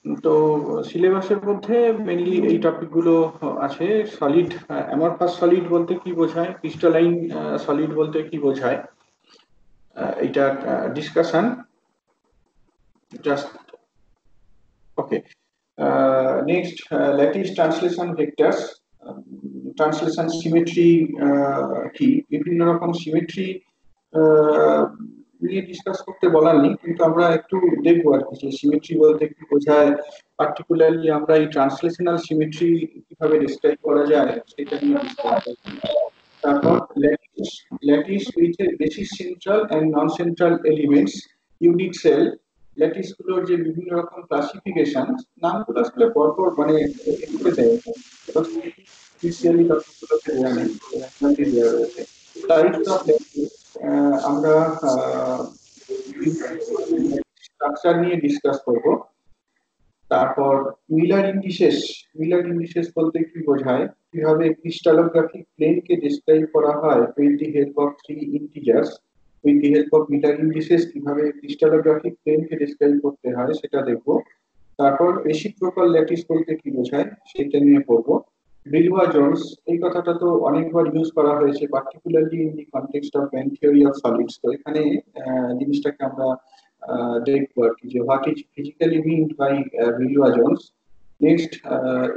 তো সিলেবাসের মধ্যে মেনলি এই টপিকগুলো আছে। সলিড, অ্যামরফাস সলিড বলতে কি বোঝায়, ক্রিস্টালাইন সলিড বলতে কি বোঝায়, এটা discussion just. Okay, next lattice translation vectors, translation symmetry কি, বিভিন্ন রকম সিমেট্রি নিয়ে ডিসকাস করতে বলার নেই, কিন্তু আমরা একটু দেখবো আর কি যে সিমেট্রি বলতে কি বোঝায়, পার্টিকুলারলি আমরা এই ট্রান্সলেশনাল সিমেট্রি কিভাবে ডিসক্রাইব করা যায় সেটা নিয়ে ডিসকাস করবো। তারপর lattice, lattice with basis central and non central elements, unit cell. Lattice গুলোর যে বিভিন্ন রকম ক্লাসিফিকেশন, নামগুলো আসলে পরপর মানে এগুলো দেয়, স্পেশালি তথ্যগুলোকে দেওয়া নেই, randomly দেওয়া রয়েছে। টাইপস অফ ল্যাটিস, আমরা স্ট্রাকচার নিয়ে ডিসকাস করব। তারপর মিলার ইন্ডিসেস, মিলার ইন্ডিসেস বলতে কি বোঝায়, কিভাবে ক্রিস্টালোগ্রাফিক প্লেনকে ডিসক্রাইব করা হয় with the help of three integers, with the help of Miller indices কিভাবে ক্রিস্টালোগ্রাফিক প্লেনকে ডিসক্রাইব করতে হয় সেটা দেখবো। তারপর রেসিপ্রোকাল ল্যাটিস বলতে কি বোঝায় সেটা নিয়ে পড়বো। ব্রিলওয়া জোন্স, এই কথাটা তো অনেকবার ইউজ করা হয়েছে, particularly in the context of band theory of solids. তো এখানে জিনিসটাকে আমরা দেখবো আর কি যে what is physically meant by Brillouin zones. Next,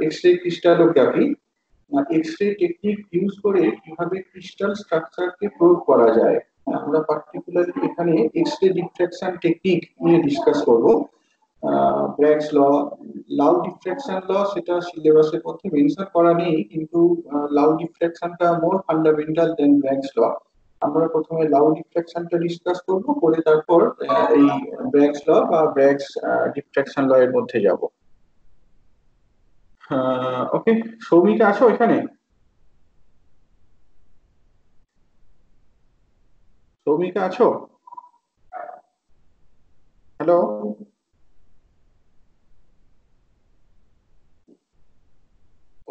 x ray crystallography, x ray technique use করে কিভাবে ক্রিস্টাল স্ট্রাকচারকে প্রুভ করা যায়। আমরা পার্টিকুলারলি এখানে এক্স রে ডিফ্রাকশন টেকনিক নিয়ে ডিসকাস করব। ব্র্যাগস ল, লাউ ডিফ্রাকশন ল, সেটা সিলেবাসের মধ্যে মেনশন করা নেই, কিন্তু লাউ ডিফ্রাকশনটা মোর ফান্ডামেন্টাল দেন ব্র্যাগস ল। আমরা প্রথমে লাউ ডিফ্রাকশনটা ডিসকাস করব, করে তারপর এই ব্র্যাগস ল বা ব্র্যাগস ডিফ্রাকশন ল এর মধ্যে যাব। ওকে, সৌমিকা আছো এখানে? সৌমিকা আছো? হ্যালো?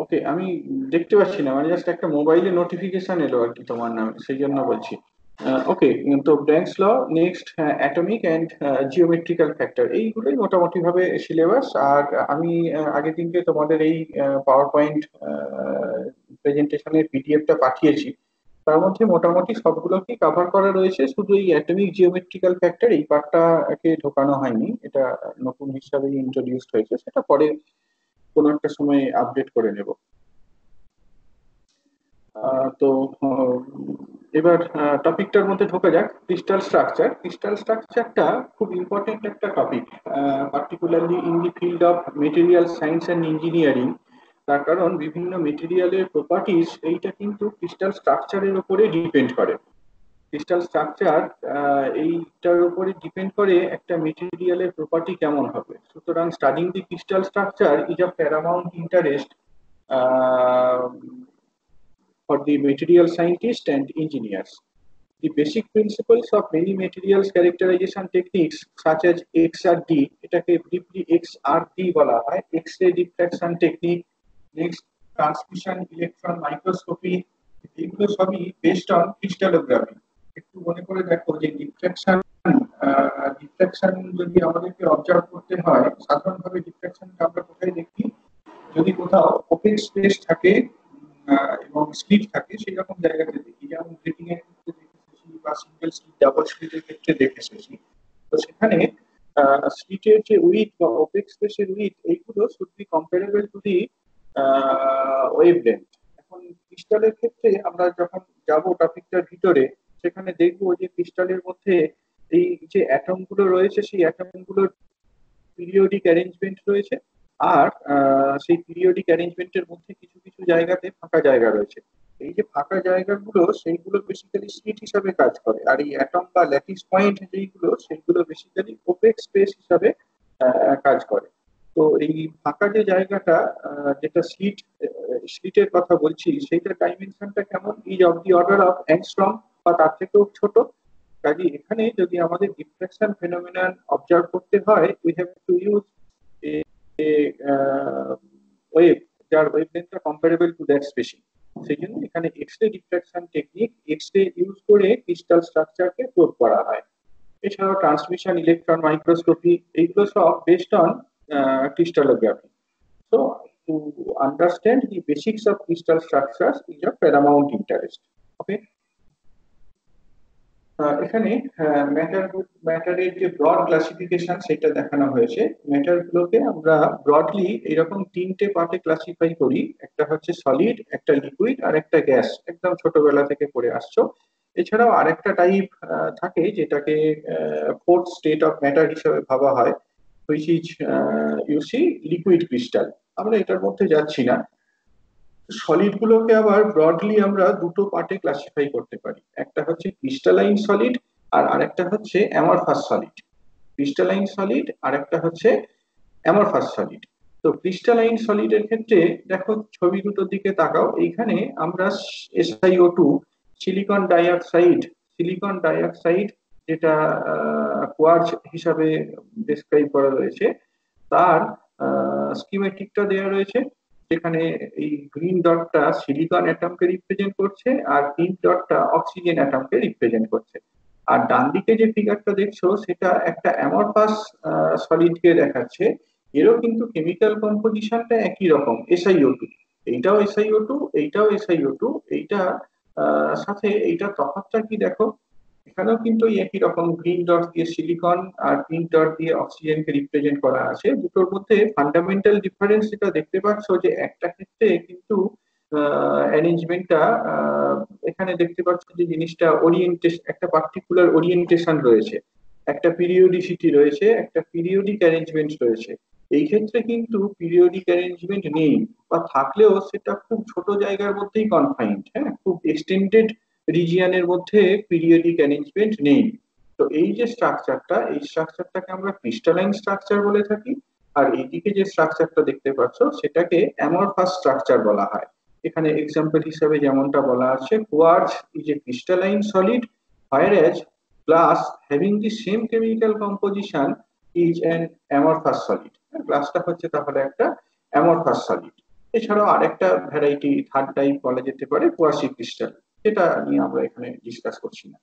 ওকে, আমি দেখতে পাচ্ছি না, মানে জাস্ট একটা মোবাইলে নোটিফিকেশন এলো আর কি তোমার নামে, সেই জন্য বলছি। ওকে, তো Bragg's law, next atomic and geometrical factor, এইগুলোই মোটামুটি ভাবে সিলেবাস। আর আমি আগের দিনকে তোমাদের এই পাওয়ার পয়েন্ট প্রেজেন্টেশনের পিডিএফটা পাঠিয়েছি, তার মধ্যে মোটামুটি সবগুলোকেই কভার করা রয়েছে, শুধু এই অ্যাটমিক জিওমেট্রিক্যাল ফ্যাক্টর এই পার্টটাকে ঢোকানো হয়নি, এটা নতুন হিসাবে ইন্ট্রোডিউসড হয়েছে, সেটা পরে কোনো একটা সময় আপডেট করে নেব। তো আহ, এবার টপিকটার মধ্যে ঢোকা যাক। ক্রিস্টাল স্ট্রাকচার, ক্রিস্টাল স্ট্রাকচারটা খুব ইম্পর্টেন্ট একটা topic, particularly in the field of material science and engineering. তার কারণ বিভিন্ন মেটেরিয়ালের প্রপার্টিজ এইটা কিন্তু ক্রিস্টাল স্ট্রাকচারের উপরে ডিপেন্ড করে। ক্রিস্টাল স্ট্রাকচার এইটার উপরে ডিপেন্ড করে একটা মেটেরিয়ালের প্রপার্টি কেমন হবে। সুতরাং studying the crystal structure is of Paramount interest for the material scientists and engineers. The basic principles of many materials characterization techniques such as XRD, এটাকে briefly XRD বলা হয়, X-ray diffraction technique, next transmission electron microscopy, এগুলো সবই based on crystallography। একটু মনে করে দেখো যে ডিফ্রাকশন, ডিফ্রাকশন যদি আমাদেরকে অবজার্ভ করতে হয়, সাধারণভাবে ডিফ্রাকশনটা আমরা কোথায় দেখি, যদি কোথাও ওপেন স্পেস থাকে এবং স্লিট থাকে সেই রকম জায়গাতে দেখি, যেমন গ্রেটিং এর ক্ষেত্রে দেখেছি বা সিঙ্গেল স্লিট ডাবল স্লিটের ক্ষেত্রে দেখেছি। তো সেখানে স্লিটের যে উইথ বা ওপেক স্পেসের উইথ এইগুলো should be comparable to the wavelength. এখন ক্রিস্টালের ক্ষেত্রে আমরা যখন যাব টপিকটার ভিতরে, সেখানে দেখবো যে ক্রিস্টালের মধ্যে এই যে অ্যাটম গুলো রয়েছে সেই অ্যাটম গুলোর পিরিয়ডিক অ্যারেঞ্জমেন্ট রয়েছে। আর সেই পিরিয়ডিক অ্যারেঞ্জমেন্টের মধ্যে কিছু কিছু জায়গাতে ফাঁকা জায়গা রয়েছে। এই যে ফাঁকা জায়গাগুলো সেইগুলো বেসিক্যালি স্লিট হিসাবে কাজ করে, আর এই অ্যাটম বা ল্যাটিস পয়েন্ট যেইগুলো সেইগুলো বেসিক্যালি ওপেক স্পেস হিসাবে কাজ করে। তো এই ফাঁকা যে জায়গাটা, যেটা স্লিট, স্লিটের কথা বলছি, সেইটার ডাইমেনশনটা কেমন, is of the order of angstrom বা তার থেকেও ছোট। কাজে এখানে যদি আমাদের ডিফ্লেকশন ফেনোমেনন অবজার্ভ করতে হয়, we have to use wave যার ওয়েভলেন্থটা কম্পারেবল টু দ্যাট স্পেসিং। সেই জন্য এখানে X ray diffraction technique, X ray use করে ক্রিস্টাল স্ট্রাকচারকে প্রুভ করা হয়। এছাড়াও ট্রান্সমিশন ইলেকট্রন মাইক্রোস্কোপি, এইগুলো সব based on crystallography. So to understand the basics of crystal structures is of paramount interest. Okay. এখানে ম্যাটারের যে ব্রড ক্লাসিফিকেশন সেটা দেখানো হয়েছে। ম্যাটার গুলোকে আমরা ব্রডলি এরকম তিনটে পার্টে ক্লাসিফাই করি, একটা হচ্ছে সলিড, একটা লিকুইড আর একটা গ্যাস, একদম ছোটবেলা থেকে পড়ে আসছো। এছাড়াও আরেকটা টাইপ থাকে যেটাকে ফোর্থ স্টেট অফ ম্যাটার হিসেবে ভাবা হয়, which is you see liquid crystal. আমরা এটার মধ্যে যাচ্ছি না। সলিড গুলোকে আবার ব্রডলি আমরা দুটো পার্টে ক্লাসিফাই করতে পারি, একটা হচ্ছে ক্রিস্টালাইন সলিড আর আরেকটা হচ্ছে অ্যামরফাস সলিড। ক্রিস্টালাইন সলিড আর একটা হচ্ছে অ্যামরফাস সলিড। তো ক্রিস্টালাইন সলিডের ক্ষেত্রে দেখো, ছবি দুটোর দিকে তাকাও, এইখানে আমরা SiO2 সিলিকন ডাইঅক্সাইড যেটা কোয়ার্জ হিসাবে ডেসক্রাইব করা রয়েছে, তার স্কিমেটিকটা দেওয়া রয়েছে, যেখানে এই গ্রিন ডটটা সিলিকন অ্যাটমকে রিপ্রেজেন্ট করছে আর পিঙ্ক ডটটা অক্সিজেন অ্যাটমকে রিপ্রেজেন্ট করছে। আর ডান দিকে যে ফিগারটা দেখছো সেটা একটা অ্যামরফাস সলিডকে দেখাচ্ছে। এরও কিন্তু কেমিক্যাল কম্পোজিশনটা একই রকম, SiO2। এইটাও SiO2, এইটাও SiO2, এইটা সাথে এইটা তফাৎটা কি দেখো, এখানেও কিন্তু একই রকম গ্রিন ডট দিয়ে সিলিকন আর পিঙ্ক ডট দিয়ে অক্সিজেনকে রিপ্রেজেন্ট করা আছে। দুটোর মধ্যে ফান্ডামেন্টাল ডিফারেন্স যেটা দেখতে পাচ্ছ, যে একটা ক্ষেত্রে কিন্তু অ্যারেঞ্জমেন্টটা এখানে দেখতে পাচ্ছ যে জিনিসটা ওরিয়েন্টেশন, একটা পার্টিকুলার ওরিয়েন্টেশন রয়েছে, একটা পিরিয়ডিসিটি রয়েছে, একটা পিরিয়ডিক অ্যারেঞ্জমেন্ট রয়েছে। এই ক্ষেত্রে কিন্তু পিরিয়ডিক অ্যারেঞ্জমেন্ট নেই, বা থাকলেও সেটা খুব ছোট জায়গার মধ্যেই কনফাইন্ড, হ্যাঁ, খুব এক্সটেন্ডেড রিজিয়নের মধ্যে পিরিয়ডিক অ্যারেঞ্জমেন্ট নেই। তো এই যে স্ট্রাকচারটা, এই স্ট্রাকচারটাকে আমরা ক্রিস্টালাইন স্ট্রাকচার বলে থাকি। আর এইদিকে যে স্ট্রাকচারটা দেখতে পাচ্ছ সেটাকে অ্যামরফাস স্ট্রাকচার বলা হয়। এখানে এক্সাম্পল হিসাবে যেমনটা বলা আছে, quartz is a crystalline solid, whereas glass having the same chemical composition is an amorphous solid। গ্লাসটা হচ্ছে তাহলে একটা অ্যামরফাস সলিড। এছাড়াও আরেকটা ভ্যারাইটি, থার্ড টাইপ বলা যেতে পারে কোয়াসি ক্রিস্টাল, যেটা নিয়ে আমরা এখানে ডিসকাস করছি না।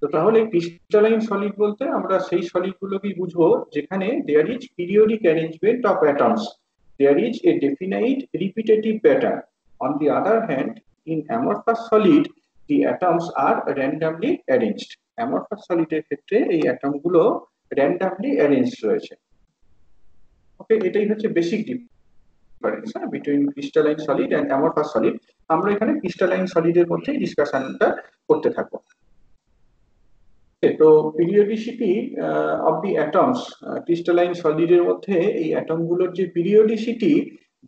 তো তাহলে ক্রিস্টালাইন সলিড বলতে আমরা সেই সলিড গুলোকেই বুঝবো যেখানে there is periodic arrangement of atoms, there is a definite repetitive pattern. On the other hand, in amorphous solid the atoms are randomly arranged. Amorphous সলিডের ক্ষেত্রে এই অ্যাটম গুলো র্যান্ডমলি অ্যারেঞ্জ রয়েছে। ওকে, এটাই হচ্ছে basic difference between crystalline solid and amorphous solid. আমরা এখানে crystalline সলিডের মধ্যে ডিসকাশনটা করতে থাকবো। তো periodicity of the atoms, crystalline সলিডের মধ্যে এই অ্যাটম গুলোর যে periodicity,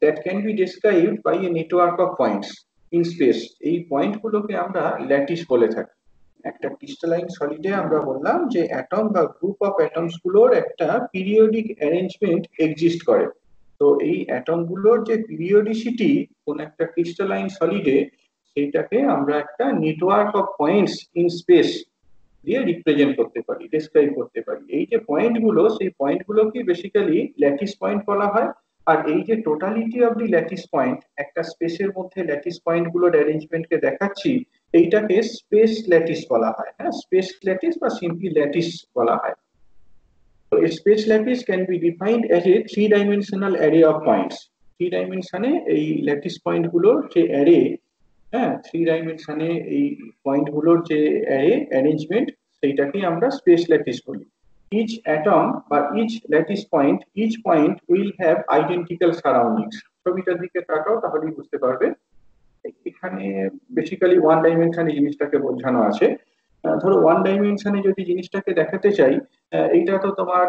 that can be described by a network of points in space. এই পয়েন্ট গুলোকে আমরা ল্যাটিস বলে থাকি। একটা ক্রিস্টালাইন সলিডে আমরা বললাম যে অ্যাটম বা গ্রুপ অফ অ্যাটমস গুলোর একটা পিরিয়ডিক অ্যারেঞ্জমেন্ট এক্সিস্ট করে। তো এই অ্যাটম গুলোর যে পিরিয়ডিসিটি কোন একটা ক্রিস্টালাইন সলিডে, সেইটাকে আমরা একটা network of points in space দিয়ে রিপ্রেজেন্ট করতে পারি, ডেসক্রাইব করতে পারি। এই যে পয়েন্ট গুলো, সেই পয়েন্ট গুলোকে বেসিক্যালি ল্যাটিস পয়েন্ট বলা হয়। আর এই যে totality of the lattice point, একটা স্পেসের মধ্যে ল্যাটিস পয়েন্ট গুলোর অ্যারেঞ্জমেন্টকে দেখাচ্ছি, এইটাকে স্পেস ল্যাটিস বলা হয়। হ্যাঁ, স্পেস ল্যাটিস বা সিম্পলি ল্যাটিস বলা হয়। তো space lattice can be defined as a three dimensional array of points. Three ডাইমেনশনে এই ল্যাটিস পয়েন্ট গুলোর যে অ্যারে, হ্যাঁ, থ্রি ডাইমেনশনে এই পয়েন্ট গুলোর যে অ্যারে অ্যারেঞ্জমেন্ট, সেইটাকেই আমরা স্পেস ল্যাটিস বলি। ইচ অ্যাটম বা each lattice point, each point will have identical surroundings. ছবিটার দিকে তাকাও, তাহলেই বুঝতে পারবে। এখানে বেসিক্যালি ওয়ান ডাইমেনশনে জিনিসটাকে বোঝানো আছে। ধরো ওয়ান ডাইমেনশনে যদি জিনিসটাকে দেখাতে চাই, এইটা তো তোমার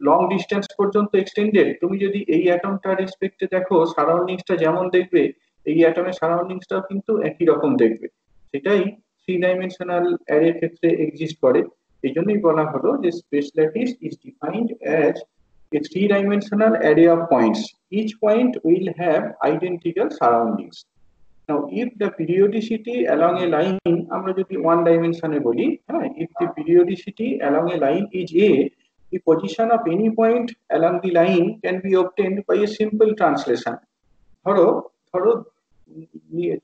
লং ডিস্টেন্স পর্যন্ত এক্সটেন্ডেড। তুমি যদি এই অ্যাটমটা রেসপেক্টে দেখো, সারাউন্ডিংসটা যেমন দেখবে, এই অ্যাটমের সারাউন্ডিংসটাও কিন্তু একই রকম দেখবে। সেটাই থ্রি ডাইমেনশনাল অ্যারের ক্ষেত্রে এক্সিস্ট করে। এই জন্যই বলা হলো যে space lattice is defined as a three-dimensional array of points. Each point will have identical surroundings. Now, if the periodicity along a line, আমরা যদি one dimension এ বলি, হ্যাঁ, if the periodicity along a line is A, the position of any point along the line can be obtained by a simple translation. ধরো ধরো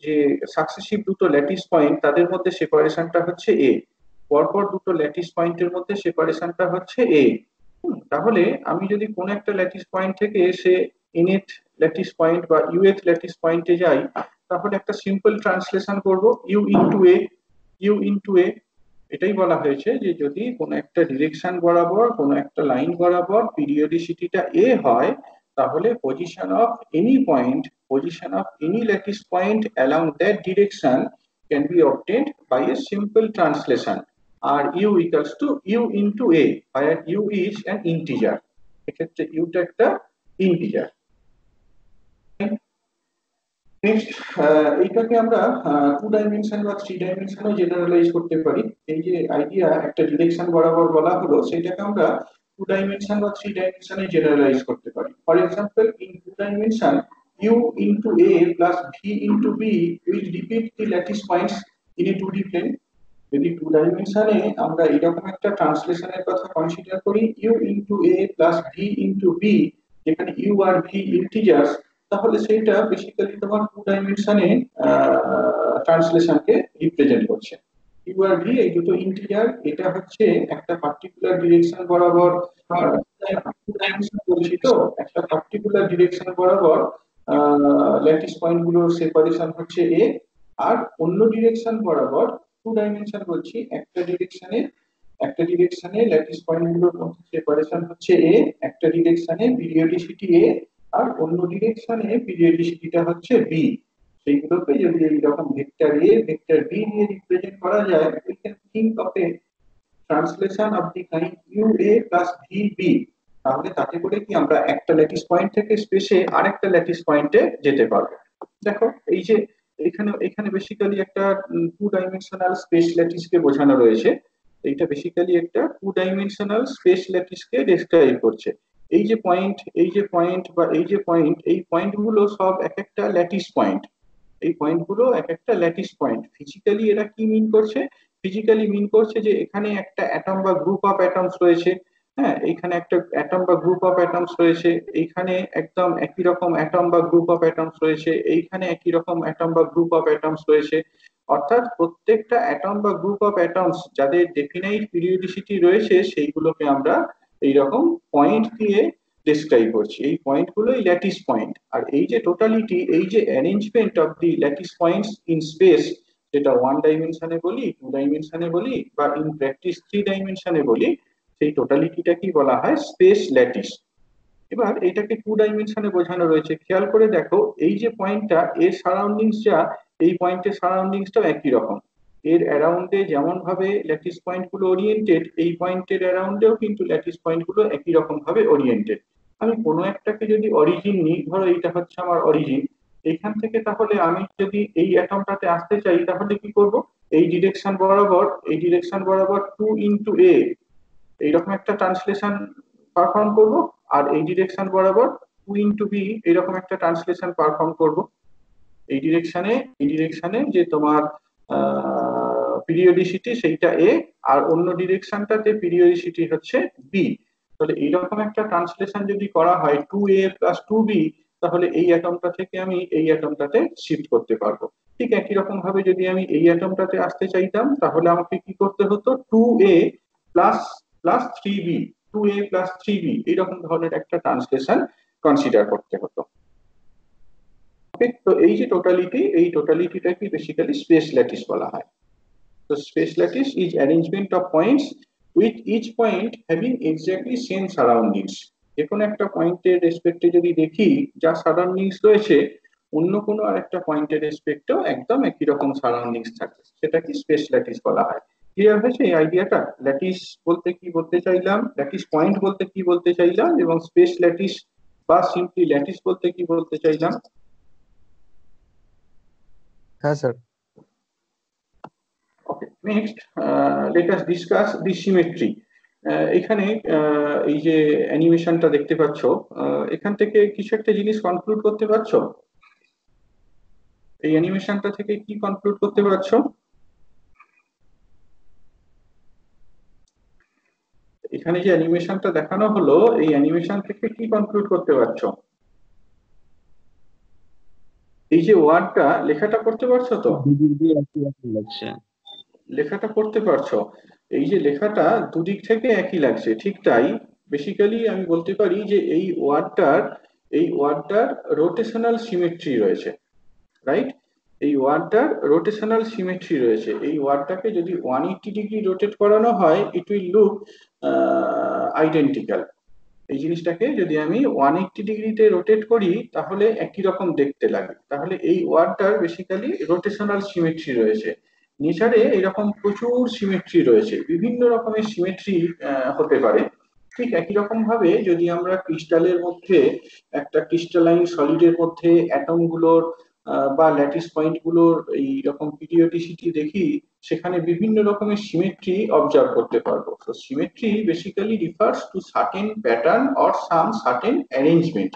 যে successive দুটো lattice point, তাদের মধ্যে সেপারেশনটা হচ্ছে A। পরপর দুটো ল্যাটিস পয়েন্টের মধ্যে সেপারেশনটা হচ্ছে A। তাহলে আমি যদি কোন একটা ল্যাটিস পয়েন্ট থেকে এসে ইনেট ল্যাটিস পয়েন্ট বা ইউএথ ল্যাটিস পয়েন্টে যাই, তাহলে একটা সিম্পল ট্রান্সলেশন করব ইউ ইনটু এ। এটাই বলা হয়েছে যে যদি কোনো একটা ডিরেকশন বরাবর কোনো একটা লাইন বরাবর পিরিয়ডিসিটিটা এ হয়, তাহলে position of any lattice point along that direction can be obtained by a simple translation আর u equals to u into a, where u is an integer. এক্ষেত্রে ইউটা একটা ইন্টিজার। নেক্সট, এইটাকে আমরা টু ডাইমেনশন বা থ্রি ডাইমেনশনে generalise করতে পারি। এই যে আইডিয়া একটা ডিরেকশন বরাবর বলা হলো, সেটাকে আমরা টু ডাইমেনশন বা থ্রি ডাইমেনশনে জেনারেলাইজ করতে পারি। For example, in two dimension u into a plus v into b will repeat the lattice points in a 2D plane. যদি টু ডাইমেনশনে আমরা এরকম একটা ট্রান্সলেশনের কথা কনসিডার করি, u into a plus v into b, যেখানে u আর v integers, তাহলে সেটা basically তোমার টু ডাইমেনশনে ট্রান্সলেশনকে রিপ্রেজেন্ট করছে। ইউ আর ভি এই দুটো ইন্টিজার, এটা হচ্ছে একটা পার্টিকুলার ডিরেকশন বরাবর টু ডাইমেনশন বলছি তো, একটা পার্টিকুলার ডিরেকশন বরাবর ল্যাটিস পয়েন্ট গুলোর সেপারেশন হচ্ছে এ, আর অন্য ডিরেকশন বরাবর টু ডাইমেনশন বলছি একটা ডিরেকশনে ল্যাটিস পয়েন্ট গুলোর মধ্যে সেপারেশন হচ্ছে এ, একটা ডিরেকশনে পিরিয়ডিসিটি এ, আর অন্য ডিরেকশনে পিরিয়ডিসিটিটা হচ্ছে বি। সেইগুলোকে যদি এইরকম ভেক্টর এ ভেক্টর বি দিয়ে রিপ্রেজেন্ট করা যায়, we can think of a translation of the kind UA plus VB। তাহলে তাতে করে কি আমরা একটা ল্যাটিস পয়েন্ট থেকে স্পেসে আরেকটা ল্যাটিস পয়েন্টে যেতে পারবো। দেখো এই যে এখানে এখানে বেসিক্যালি একটা টু ডাইমেনশনাল স্পেস ল্যাটিসকে বোঝানো রয়েছে। এইটা বেসিক্যালি একটা টু ডাইমেনশনাল স্পেস ল্যাটিসকে ডেসক্রাইব করছে। এই যে পয়েন্ট বা এই পয়েন্টগুলো সব এক একটা ল্যাটিস পয়েন্ট। এই পয়েন্টগুলো এক একটা ল্যাটিস পয়েন্ট। ফিজিক্যালি এরা কি মিন করছে? ফিজিক্যালি মিন করছে যে এখানে একটা অ্যাটম বা গ্রুপ অফ অ্যাটমস রয়েছে। হ্যাঁ, এইখানে একটা অ্যাটম বা গ্রুপ অফ অ্যাটমস রয়েছে, এইখানে একদম একই রকম অ্যাটম বা গ্রুপ অফ অ্যাটমস রয়েছে, এইখানে একই রকম অ্যাটম বা গ্রুপ অফ অ্যাটমস রয়েছে। অর্থাৎ প্রত্যেকটা অ্যাটম বা গ্রুপ অফ অ্যাটমস যাদের ডেফিনাইট পিরিয়ডিসিটি রয়েছে, সেইগুলোকে আমরা এইরকম পয়েন্ট দিয়ে ডেসক্রাইব করছি। এই পয়েন্টগুলোই ল্যাটিস পয়েন্ট। আর এই যে টোটালিটি, এই যে arrangement of the lattice points in space, যেটা ওয়ান ডাইমেনশনে বলি, টু ডাইমেনশনে বলি, বা ইন প্র্যাকটিস থ্রি ডাইমেনশনে বলি, সেই টোটালিটিটা কি বলা হয়? Space lattice. এবার এটাকে টু ডাইমেনশনে বোঝানো রয়েছে। খেয়াল করে দেখো, এই যে পয়েন্টটা, এর সারাউন্ডিংস যা, এই পয়েন্টের সারাউন্ডিংসটাও একই রকম। এর অ্যারাউন্ডে যেমন ভাবে ল্যাটিস পয়েন্ট গুলো ওরিয়েন্টেড, এই পয়েন্টের অ্যারাউন্ডেও কিন্তু ল্যাটিস পয়েন্ট গুলো একই রকম ভাবে ওরিয়েন্টেড। আমি কোনো একটাকে যদি অরিজিন নিই, ধরো এইটা হচ্ছে আমার অরিজিন, এইখান থেকে তাহলে আমি যদি এই অ্যাটমটাতে আসতে চাই, তাহলে কি করব? এই ডিরেকশন বরাবর টু ইন্টু এ এইরকম একটা ট্রান্সলেশন পারফর্ম করব, আর এই ডিরেকশন বরাবর টু ইন্টু বি এইরকম একটা ট্রান্সলেশন পারফর্ম করব। এই ডিরেকশনে যে তোমার পিরিয়ডিসিটি সেইটা এ, আর অন্য ডিরেকশনটাতে পিরিয়ডিসিটি হচ্ছে বি। তাহলে এইরকম একটা ট্রান্সলেশন যদি করা হয় two a plus two B, তাহলে এই অ্যাটমটা থেকে আমি এই অ্যাটমটাতে শিফট করতে পারবো। ঠিক একই রকম ভাবে যদি আমি এই অ্যাটমটাতে আসতে চাইতাম, তাহলে আমাকে কি করতে হতো? Two a plus plus three b, two a plus three b এইরকম ধরনের একটা ট্রান্সলেশন কনসিডার করতে হতো। তো এই যে টোটালিটি, এই টোটালিটিটাকে বেসিক্যালি স্পেস ল্যাটিস বলা হয়। তো space lattice is arrangement of points with each point having exactly same surroundings. যে কোনো একটা পয়েন্টের রেসপেক্টে যদি দেখি যা সারাউন্ডিংস রয়েছে, অন্য কোনো আর একটা পয়েন্টের রেসপেক্টেও একদম একই রকম সারাউন্ডিংস থাকে, সেটা কি স্পেস ল্যাটিস বলা হয়। ক্লিয়ার হয়েছে এই আইডিয়াটা? ল্যাটিস বলতে কি বলতে চাইলাম, ল্যাটিস পয়েন্ট বলতে কি বলতে চাইলাম, এবং স্পেস ল্যাটিস বা সিম্পলি ল্যাটিস বলতে কি বলতে চাইলাম। হ্যাঁ sir. Okay, next, let us discuss the symmetry. এখানে এই যে অ্যানিমেশনটা দেখতে পাচ্ছ, এখান থেকে কিছু একটা জিনিস কনক্লুড করতে পারছো? এই অ্যানিমেশনটা থেকে কি কনক্লুড করতে পারছো? এখানে যে অ্যানিমেশনটা দেখানো হলো, এই অ্যানিমেশন থেকে কি কনক্লুড করতে পারছো? এই যে ওয়ার্ডটা, লেখাটা পড়তে পারছো তো? লেখাটা পড়তে পারছো? এই যে লেখাটা দুদিক থেকে একই লাগছে, ঠিক তাই। বেসিক্যালি আমি বলতে পারি যে এই ওয়ার্ডটার রোটেশনাল সিমেট্রি রয়েছে, রাইট? এই ওয়ার্ডটার রোটেশনাল সিমেট্রি রয়েছে। এই ওয়ার্ডটাকে যদি 180 ডিগ্রি রোটেট করানো হয়, ইট উইল লুক আইডেন্টিক্যাল। এই জিনিসটাকে যদি আমি 180 ডিগ্রিতে রোটেট করি তাহলে একই রকম দেখতে লাগে। তাহলে এই ওয়ার্ডটার বেসিক্যালি রোটেশনাল সিমেট্রি রয়েছে। নেচারে এরকম প্রচুর সিমেট্রি রয়েছে, বিভিন্ন রকমের সিমেট্রি হতে পারে। ঠিক একই রকম ভাবে যদি আমরা ক্রিস্টালের মধ্যে, একটা ক্রিস্টালাইন সলিডের মধ্যে অ্যাটম গুলোর বা ল্যাটিস পয়েন্ট গুলোর এইরকম পিরিয়ডিসিটি দেখি, সেখানে বিভিন্ন রকমের সিমেট্রি অবজার্ভ করতে পারবো। তো symmetry basically refers to certain pattern or some certain arrangement.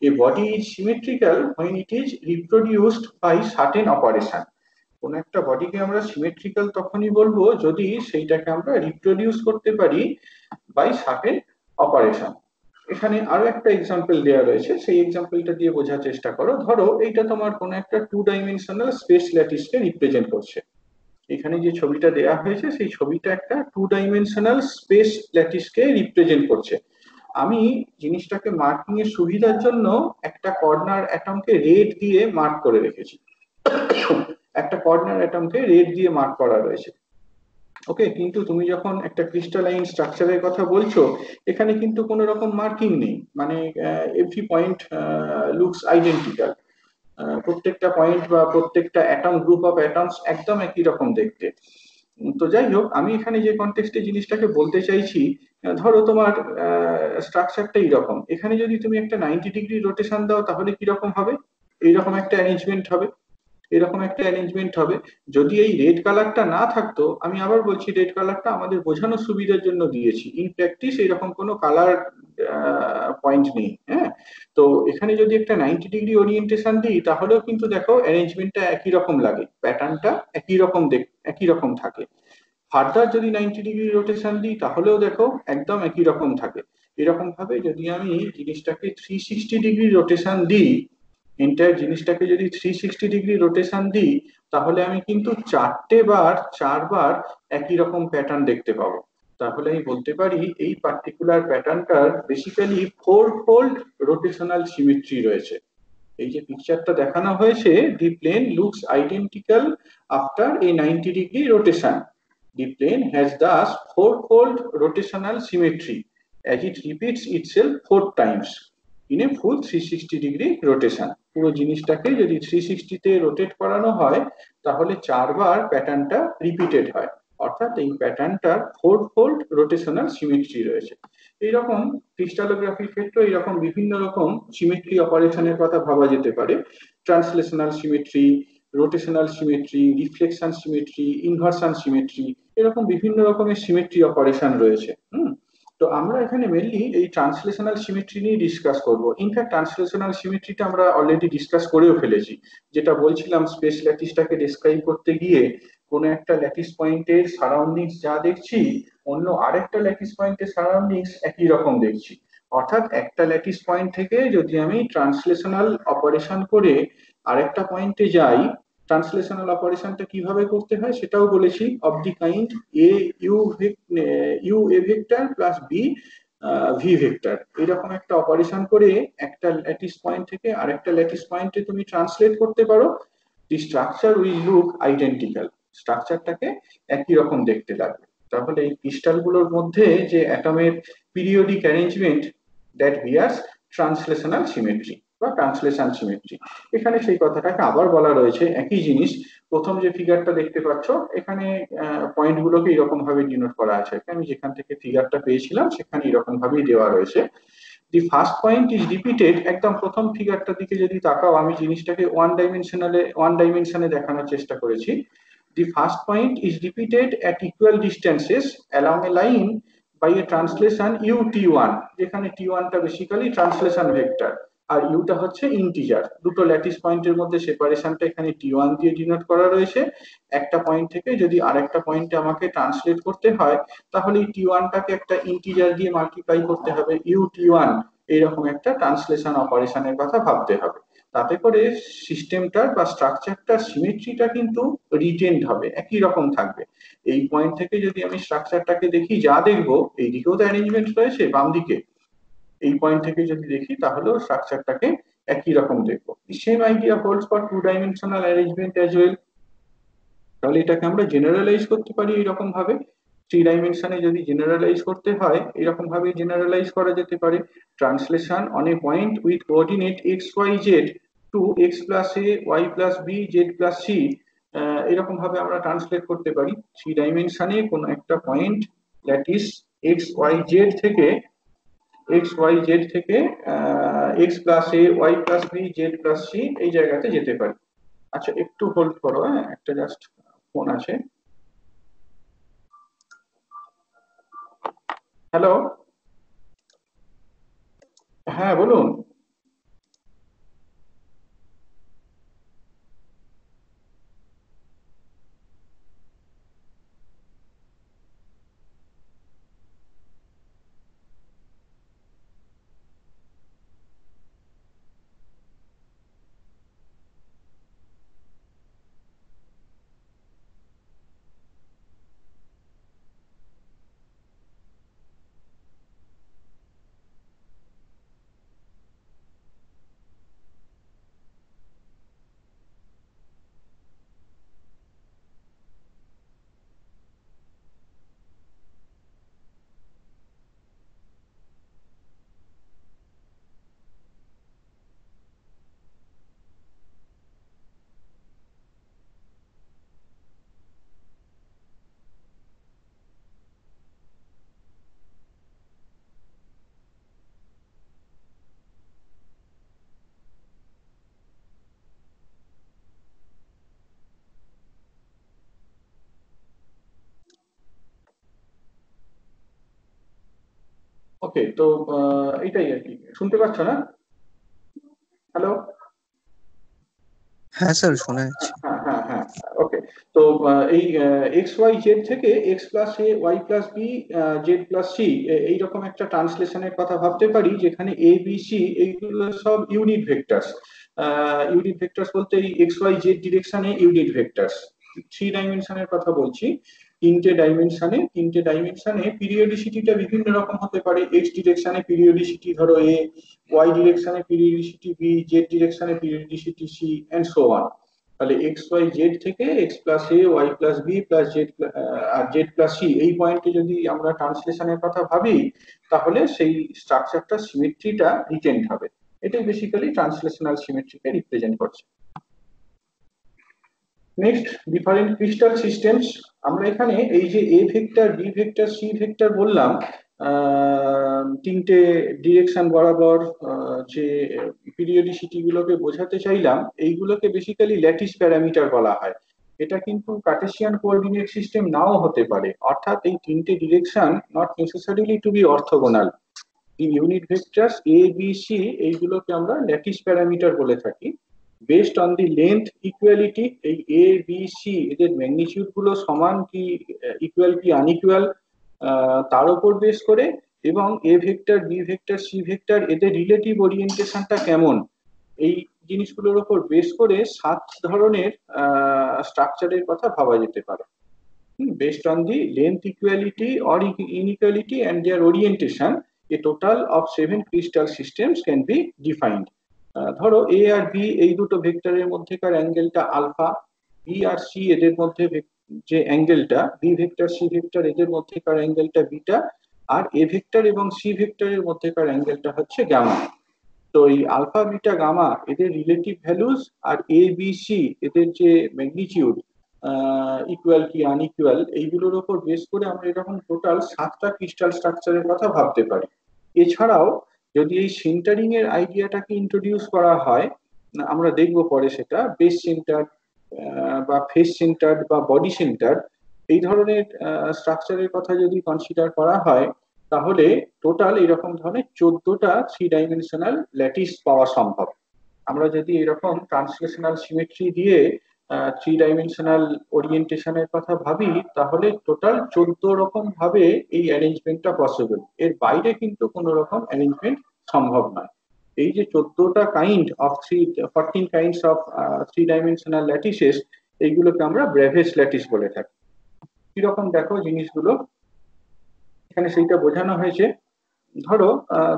A body is symmetrical when it is reproduced by certain operation. কোন একটা বডিকে আমরা সিমেট্রিক্যাল তখনই বলবো যদি সেইটাকে আমরা রিপ্রোডিউস করতে পারি বাই সার্টেন অপারেশন। এখানে আরো একটা এক্সাম্পল দেওয়া রয়েছে, সেই এক্সাম্পলটা দিয়ে বোঝার চেষ্টা করো। ধরো এইটা তোমার কোন একটা 2 ডাইমেনশনাল স্পেস ল্যাটিসকে রিপ্রেজেন্ট করছে। এখানে যে ছবিটা দেওয়া হয়েছে সেই ছবিটা একটা 2 ডাইমেনশনাল স্পেস ল্যাটিসকে রিপ্রেজেন্ট করছে। আমি জিনিসটাকে মার্কিং এর সুবিধার জন্য একটা কর্নার অ্যাটমকে রেড দিয়ে মার্ক করে রেখেছি। একটা কর্নার অ্যাটমকে রেড দিয়ে মার্ক করা রয়েছে। ওকে, কিন্তু তুমি যখন একটা ক্রিস্টালাইন স্ট্রাকচারের কথা বলছো, এখানে কিন্তু কোনো রকম মার্কিং নেই, মানে এভরি পয়েন্ট লুকস আইডেন্টিক্যাল। প্রত্যেকটা পয়েন্ট বা প্রত্যেকটা অ্যাটম, গ্রুপ অফ অ্যাটমস একদম একই রকম দেখতে। তো যাই হোক, আমি এখানে যে কনটেক্সটে জিনিসটাকে বলতে চাইছি, ধরো তোমার স্ট্রাকচারটা এইরকম। এখানে যদি তুমি একটা 90 ডিগ্রি রোটেশন দাও তাহলে কিরকম হবে? এইরকম একটা অ্যারেঞ্জমেন্ট হবে, এরকম একটা অ্যারেঞ্জমেন্ট হবে। যদি এই রেড কালারটা না থাকতো, আমি আবার বলছি রেড কালারটা আমাদের বোঝানোর সুবিধার জন্য দিয়েছি, ইন প্র্যাকটিস এরকম কোনো কালার পয়েন্ট নেই। হ্যাঁ, তো এখানে যদি একটা 90 ডিগ্রি ওরিয়েন্টেশন দিই তাহলেও কিন্তু দেখো অ্যারেঞ্জমেন্টটা একই রকম লাগে, প্যাটার্নটা একই রকম থাকে। ফার্দার যদি 90 ডিগ্রি রোটেশন দিই তাহলেও দেখো একদম একই রকম থাকে। এরকম ভাবে যদি আমি জিনিসটাকে 360 ডিগ্রি রোটেশন দিই, এন্টায়ার জিনিসটাকে যদি 360 ডিগ্রি রোটেশন দিই, তাহলে আমি কিন্তু চারবার একই রকম প্যাটার্ন দেখতে পাবো। তাহলে আমি বলতে পারি এই পার্টিকুলার প্যাটার্নটার বেসিক্যালি 4-fold রোটেশনাল সিমেট্রি রয়েছে। এই যে পিকচারটা দেখানো হয়েছে, the plane looks identical after a 90 degree rotation. The plane has thus four-fold rotational symmetry as it repeats itself 4 times in a full 360 degree rotation. পুরো জিনিসটাকে যদি 360 তে রোটেট করানো হয় তাহলে চারবার প্যাটার্নটা রিপিটেড হয়, অর্থাৎ এই প্যাটার্নটার 4-fold রোটেশনাল সিমেট্রি রয়েছে। এইরকম ক্রিস্টালোগ্রাফির ক্ষেত্রে এইরকম বিভিন্ন রকম সিমেট্রি অপারেশনের কথা ভাবা যেতে পারে। Translational symmetry, rotational symmetry, reflection symmetry, inversion symmetry, এরকম বিভিন্ন রকমের সিমেট্রি অপারেশন রয়েছে। তো আমরা এখানে মেনলি এই ট্রান্সলেশনাল সিমেট্রি নিয়ে ডিসকাস করব। ইনফ্যাক্ট ট্রান্সলেশনাল সিমেট্রিটা আমরা অলরেডি ডিসকাস করেও ফেলেছি। যেটা বলছিলাম, স্পেস ল্যাটিসটাকে ডেসক্রাইব করতে গিয়ে কোনো একটা ল্যাটিস পয়েন্টের সারাউন্ডিংস যা দেখছি, অন্য আরেকটা ল্যাটিস পয়েন্টের সারাউন্ডিংস একই রকম দেখছি। অর্থাৎ একটা ল্যাটিস পয়েন্ট থেকে যদি আমি ট্রান্সলেশনাল অপারেশন করে আরেকটা পয়েন্টে যাই, ট্রান্সলেশনাল অপারেশনটা কিভাবে করতে হয় সেটাও বলেছি। Of the kind a u a vector plus b v vector, এরকম একটা অপারেশন করে একটা ল্যাটিস পয়েন্ট থেকে আরেকটা ল্যাটিস পয়েন্টে তুমি ট্রান্সলেট করতে পারো। The structure will look identical, স্ট্রাকচারটাকে একই রকম দেখতে লাগবে। তাহলে এই ক্রিস্টালগুলোর মধ্যে যে অ্যাটমের periodic arrangement, that bears translational symmetry বা ট্রান্সলেশন সিমেট্রি। এখানে সেই কথাটাকে আবার বলা রয়েছে, একই জিনিস। প্রথম যে ফিগারটা দেখতে পাচ্ছ, এখানে পয়েন্ট গুলোকে এরকম ভাবে ডিনোট করা আছে। আমি যেখান থেকে ফিগারটা পেয়েছিলাম সেখানে এরকম ভাবেই দেওয়া রয়েছে। দি ফার্স্ট পয়েন্ট ইজ রিপিটেড, একদম প্রথম ফিগারটার দিকে যদি তাকাও, আমি জিনিসটাকে ওয়ান ডাইমেনশনে দেখানোর চেষ্টা করেছি। The first point is repeated at equal distances along a line by a translation UT1, যেখানে T1টা বেসিক্যালি ট্রান্সলেশন ভেক্টর আর ইউটা হচ্ছে ইন্টিজার। দুটো ল্যাটিস পয়েন্টের মধ্যে সেপারেশনটা এখানে T1 দিয়ে ডিনোট করা রয়েছে। একটা পয়েন্ট থেকে যদি আরেকটা পয়েন্টে আমাকে ট্রান্সলেট করতে হয় তাহলে এই T1টাকে একটা ইন্টিজার দিয়ে মাল্টিপ্লাই করতে হবে, UT1। এইরকম একটা ট্রান্সলেশন অপারেশনের কথা ভাবতে হবে। তাতে করে সিস্টেমটার বা স্ট্রাকচারটার সিমেট্রিটা কিন্তু রিটেন্ড হবে, একই রকম থাকবে। এই পয়েন্ট থেকে যদি আমি স্ট্রাকচারটাকে দেখি, যা দেখবো এইদিকেও তো অ্যারেঞ্জমেন্ট রয়েছে বাম দিকে, এই পয়েন্ট থেকে যদি দেখি তাহলেও স্ট্রাকচারটাকে একই রকম দেখবো। Same idea holds for two dimensional arrangement as well. তাহলে এটাকে আমরা জেনারেলাইজ করতে পারি এইরকম ভাবে। থ্রি ডাইমেনশনে যদি জেনারেলাইজ করতে হয় এরকম ভাবে জেনারেলাইজ করা যেতে পারে। Translation on a point with coordinate x y z to x plus a y plus b z plus c, এরকম ভাবে আমরা ট্রান্সলেট করতে পারি। থ্রি ডাইমেনশনে কোনো একটা point that is x y z থেকে x plus a y plus b z plus c এই জায়গাতে যেতে পারি। আচ্ছা একটু হোল্ড করো, হ্যাঁ একটা জাস্ট ফোন আছে। হ্যালো, হ্যাঁ বলুন। ওকে, তো এটাই আর কি, শুনতে পাচ্ছ না? হ্যালো। হ্যাঁ স্যার, শোনা যাচ্ছে। হ্যাঁ হ্যাঁ হ্যাঁ, ওকে। তো এই এক্স ওয়াই জেড থেকে x plus a y plus b z plus c এইরকম একটা ট্রান্সলেশনের কথা ভাবতে পারি, যেখানে এ বি সি এইগুলো সব ইউনিট ভেক্টরস। ইউনিট ভেক্টরস বলতে এই এক্স ওয়াই জেড ডিরেকশনে ইউনিট ভেক্টরস। থ্রি ডাইমেনশনের কথা বলছি। তিনটে ডাইমেনশনে পিরিয়ডিসিটিটা বিভিন্ন রকম হতে পারে। এক্স ডিরেকশনে পিরিয়ডিসিটি ধরো এ, ওয়াই ডিরেকশনে পিরিয়ডিসিটি বি, জেড ডিরেকশনে periodicity c and so on. তাহলে এক্স ওয়াই জেড থেকে x plus a y plus b plus z আর জেড প্লাস সি এই পয়েন্টে যদি আমরা ট্রান্সলেশনের কথা ভাবি, তাহলে সেই স্ট্রাকচারটা সিমেট্রিটা রিটেন্ড হবে। এটাই বেসিক্যালি ট্রান্সলেশনাল সিমেট্রিকে রিপ্রেজেন্ট করছে। Next, different crystal systems. আমরা এখানে এই যে a vector b vector c vector বললাম, তিনটে ডিরেকশন বরাবর যে পিরিয়ডিসিটি গুলোকে বোঝাতে চাইলাম, এইগুলোকে বেসিক্যালি ল্যাটিস প্যারামিটার বলা হয়। এটা কিন্তু কার্টেসিয়ান কোঅর্ডিনেট সিস্টেম নাও হতে পারে, অর্থাৎ এই তিনটে direction not necessarily to be orthogonal. Unit vectors a B c এইগুলোকে আমরা ল্যাটিস প্যারামিটার বলে থাকি। Based on the length equality, এই এ বি সি এদের ম্যাগনিটিউড গুলো সমান কি ইকুয়াল কি আনইকুয়াল তার উপর বেস করে, এবং a vector b vector c vector এদের রিলেটিভ ওরিয়েন্টেশনটা কেমন, এই জিনিসগুলোর উপর বেস করে 7 ধরনের স্ট্রাকচারের কথা ভাবা যেতে পারে। Based on the length equality or inequality and their orientation, a total of 7 crystal systems can be defined. ধরো এ আর বি এই দুটো ভেক্টরের মধ্যেকার অ্যাঙ্গেলটা আলফা, বি আর সি এদের মধ্যে যে অ্যাঙ্গেলটা, বি ভেক্টর সি ভেক্টর এদের মধ্যেকার অ্যাঙ্গেলটা বিটা, আর এ ভেক্টর এবং সি ভেক্টরের মধ্যেকার অ্যাঙ্গেলটা হচ্ছে গামা। তো এই আলফা বিটা গামা এদের relative values R A B c এদের যে ম্যাগনিটিউড ইকুয়াল কি আনইকুয়াল এইগুলোর উপর বেস করে আমরা এরকম টোটাল 7টা ক্রিস্টাল স্ট্রাকচারের কথা ভাবতে পারি। এছাড়াও যদি এই সেন্টারিং এর আইডিয়াটাকে ইন্ট্রোডিউস করা হয়, আমরা দেখবো পরে সেটা বেস সেন্টার বা ফেস সেন্টার বা বডি সেন্টার, এই ধরনের স্ট্রাকচারের কথা যদি কনসিডার করা হয়, তাহলে টোটাল এরকম ধরনের 14টা থ্রি ডাইমেনশনাল ল্যাটিস পাওয়া সম্ভব। আমরা যদি এরকম ট্রান্সলেশনাল সিমেট্রি দিয়ে থ্রি ডাইমেনশনাল ওরিয়েন্টেশনের কথা ভাবি, তাহলে টোটাল 14 রকম ভাবে এই অ্যারেঞ্জমেন্টটা পসিবল। এর বাইরে কিন্তু কোনো রকম অ্যারেঞ্জমেন্ট সম্ভব নয়। এই যে 14টা kind of 14 kinds of 3 dimensional lattices, এইগুলোকে আমরা ব্রেভেস ল্যাটিস বলে থাকি। কিরকম দেখো জিনিসগুলো, এখানে সেইটা বোঝানো হয়েছে। ধরো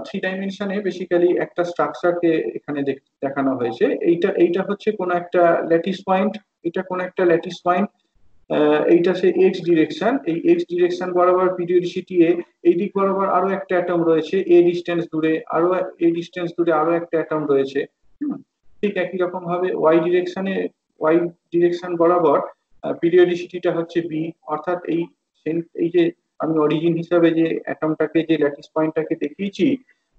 3 ডাইমেনশনে বেসিক্যালি একটা স্ট্রাকচারকে এখানে দেখানো হয়েছে। এইটা এইটা হচ্ছে কোনো একটা ল্যাটিস পয়েন্ট, এটা কোনো একটা ল্যাটিস পয়েন্ট, এইটা সে এক্স ডিরেকশন, এই এক্স ডিরেকশন বরাবর পিরিয়ডিসিটি এ, এই দিক বরাবর আরো একটা অ্যাটম রয়েছে এ ডিস্টেন্স দূরে, আরো এ ডিস্টেন্স দূরে আরো একটা অ্যাটম রয়েছে। ঠিক একই রকম ভাবে ওয়াই ডিরেকশন বরাবর পিরিয়ডিসিটিটা হচ্ছে বি, অর্থাৎ এই যে আমি অরিজিন হিসাবে যে অ্যাটমটাকে যে ল্যাটিস পয়েন্টটাকে দেখিয়েছি,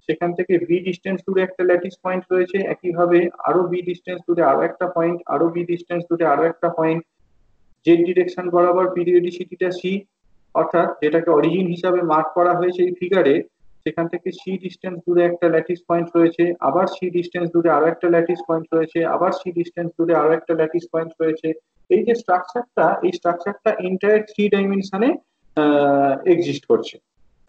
সেখান থেকে বি ডিস্টেন্স দূরে একটা ল্যাটিস পয়েন্ট রয়েছে, একইভাবে আরো বি ডিস্টেন্স দূরে আরো একটা পয়েন্ট, আরো বি ডিস্টেন্স দূরে আরো একটা পয়েন্ট। জেড ডিরেকশন বরাবর পিরিয়ডিসিটিটা সি, অর্থাৎ যেটাকে অরিজিন হিসাবে মার্ক করা হয়েছে এই ফিগারে, সেখান থেকে সি ডিস্টেন্স দূরে একটা ল্যাটিস পয়েন্ট রয়েছে, আবার সি ডিস্টেন্স দূরে আরো একটা ল্যাটিস পয়েন্ট রয়েছে, আবার সি ডিস্টেন্স দূরে আরো একটা ল্যাটিস পয়েন্ট রয়েছে। এই যে স্ট্রাকচারটা, এই স্ট্রাকচারটা এন্টায়ার 3 ডাইমেনশনে এক্সিস্ট করছে।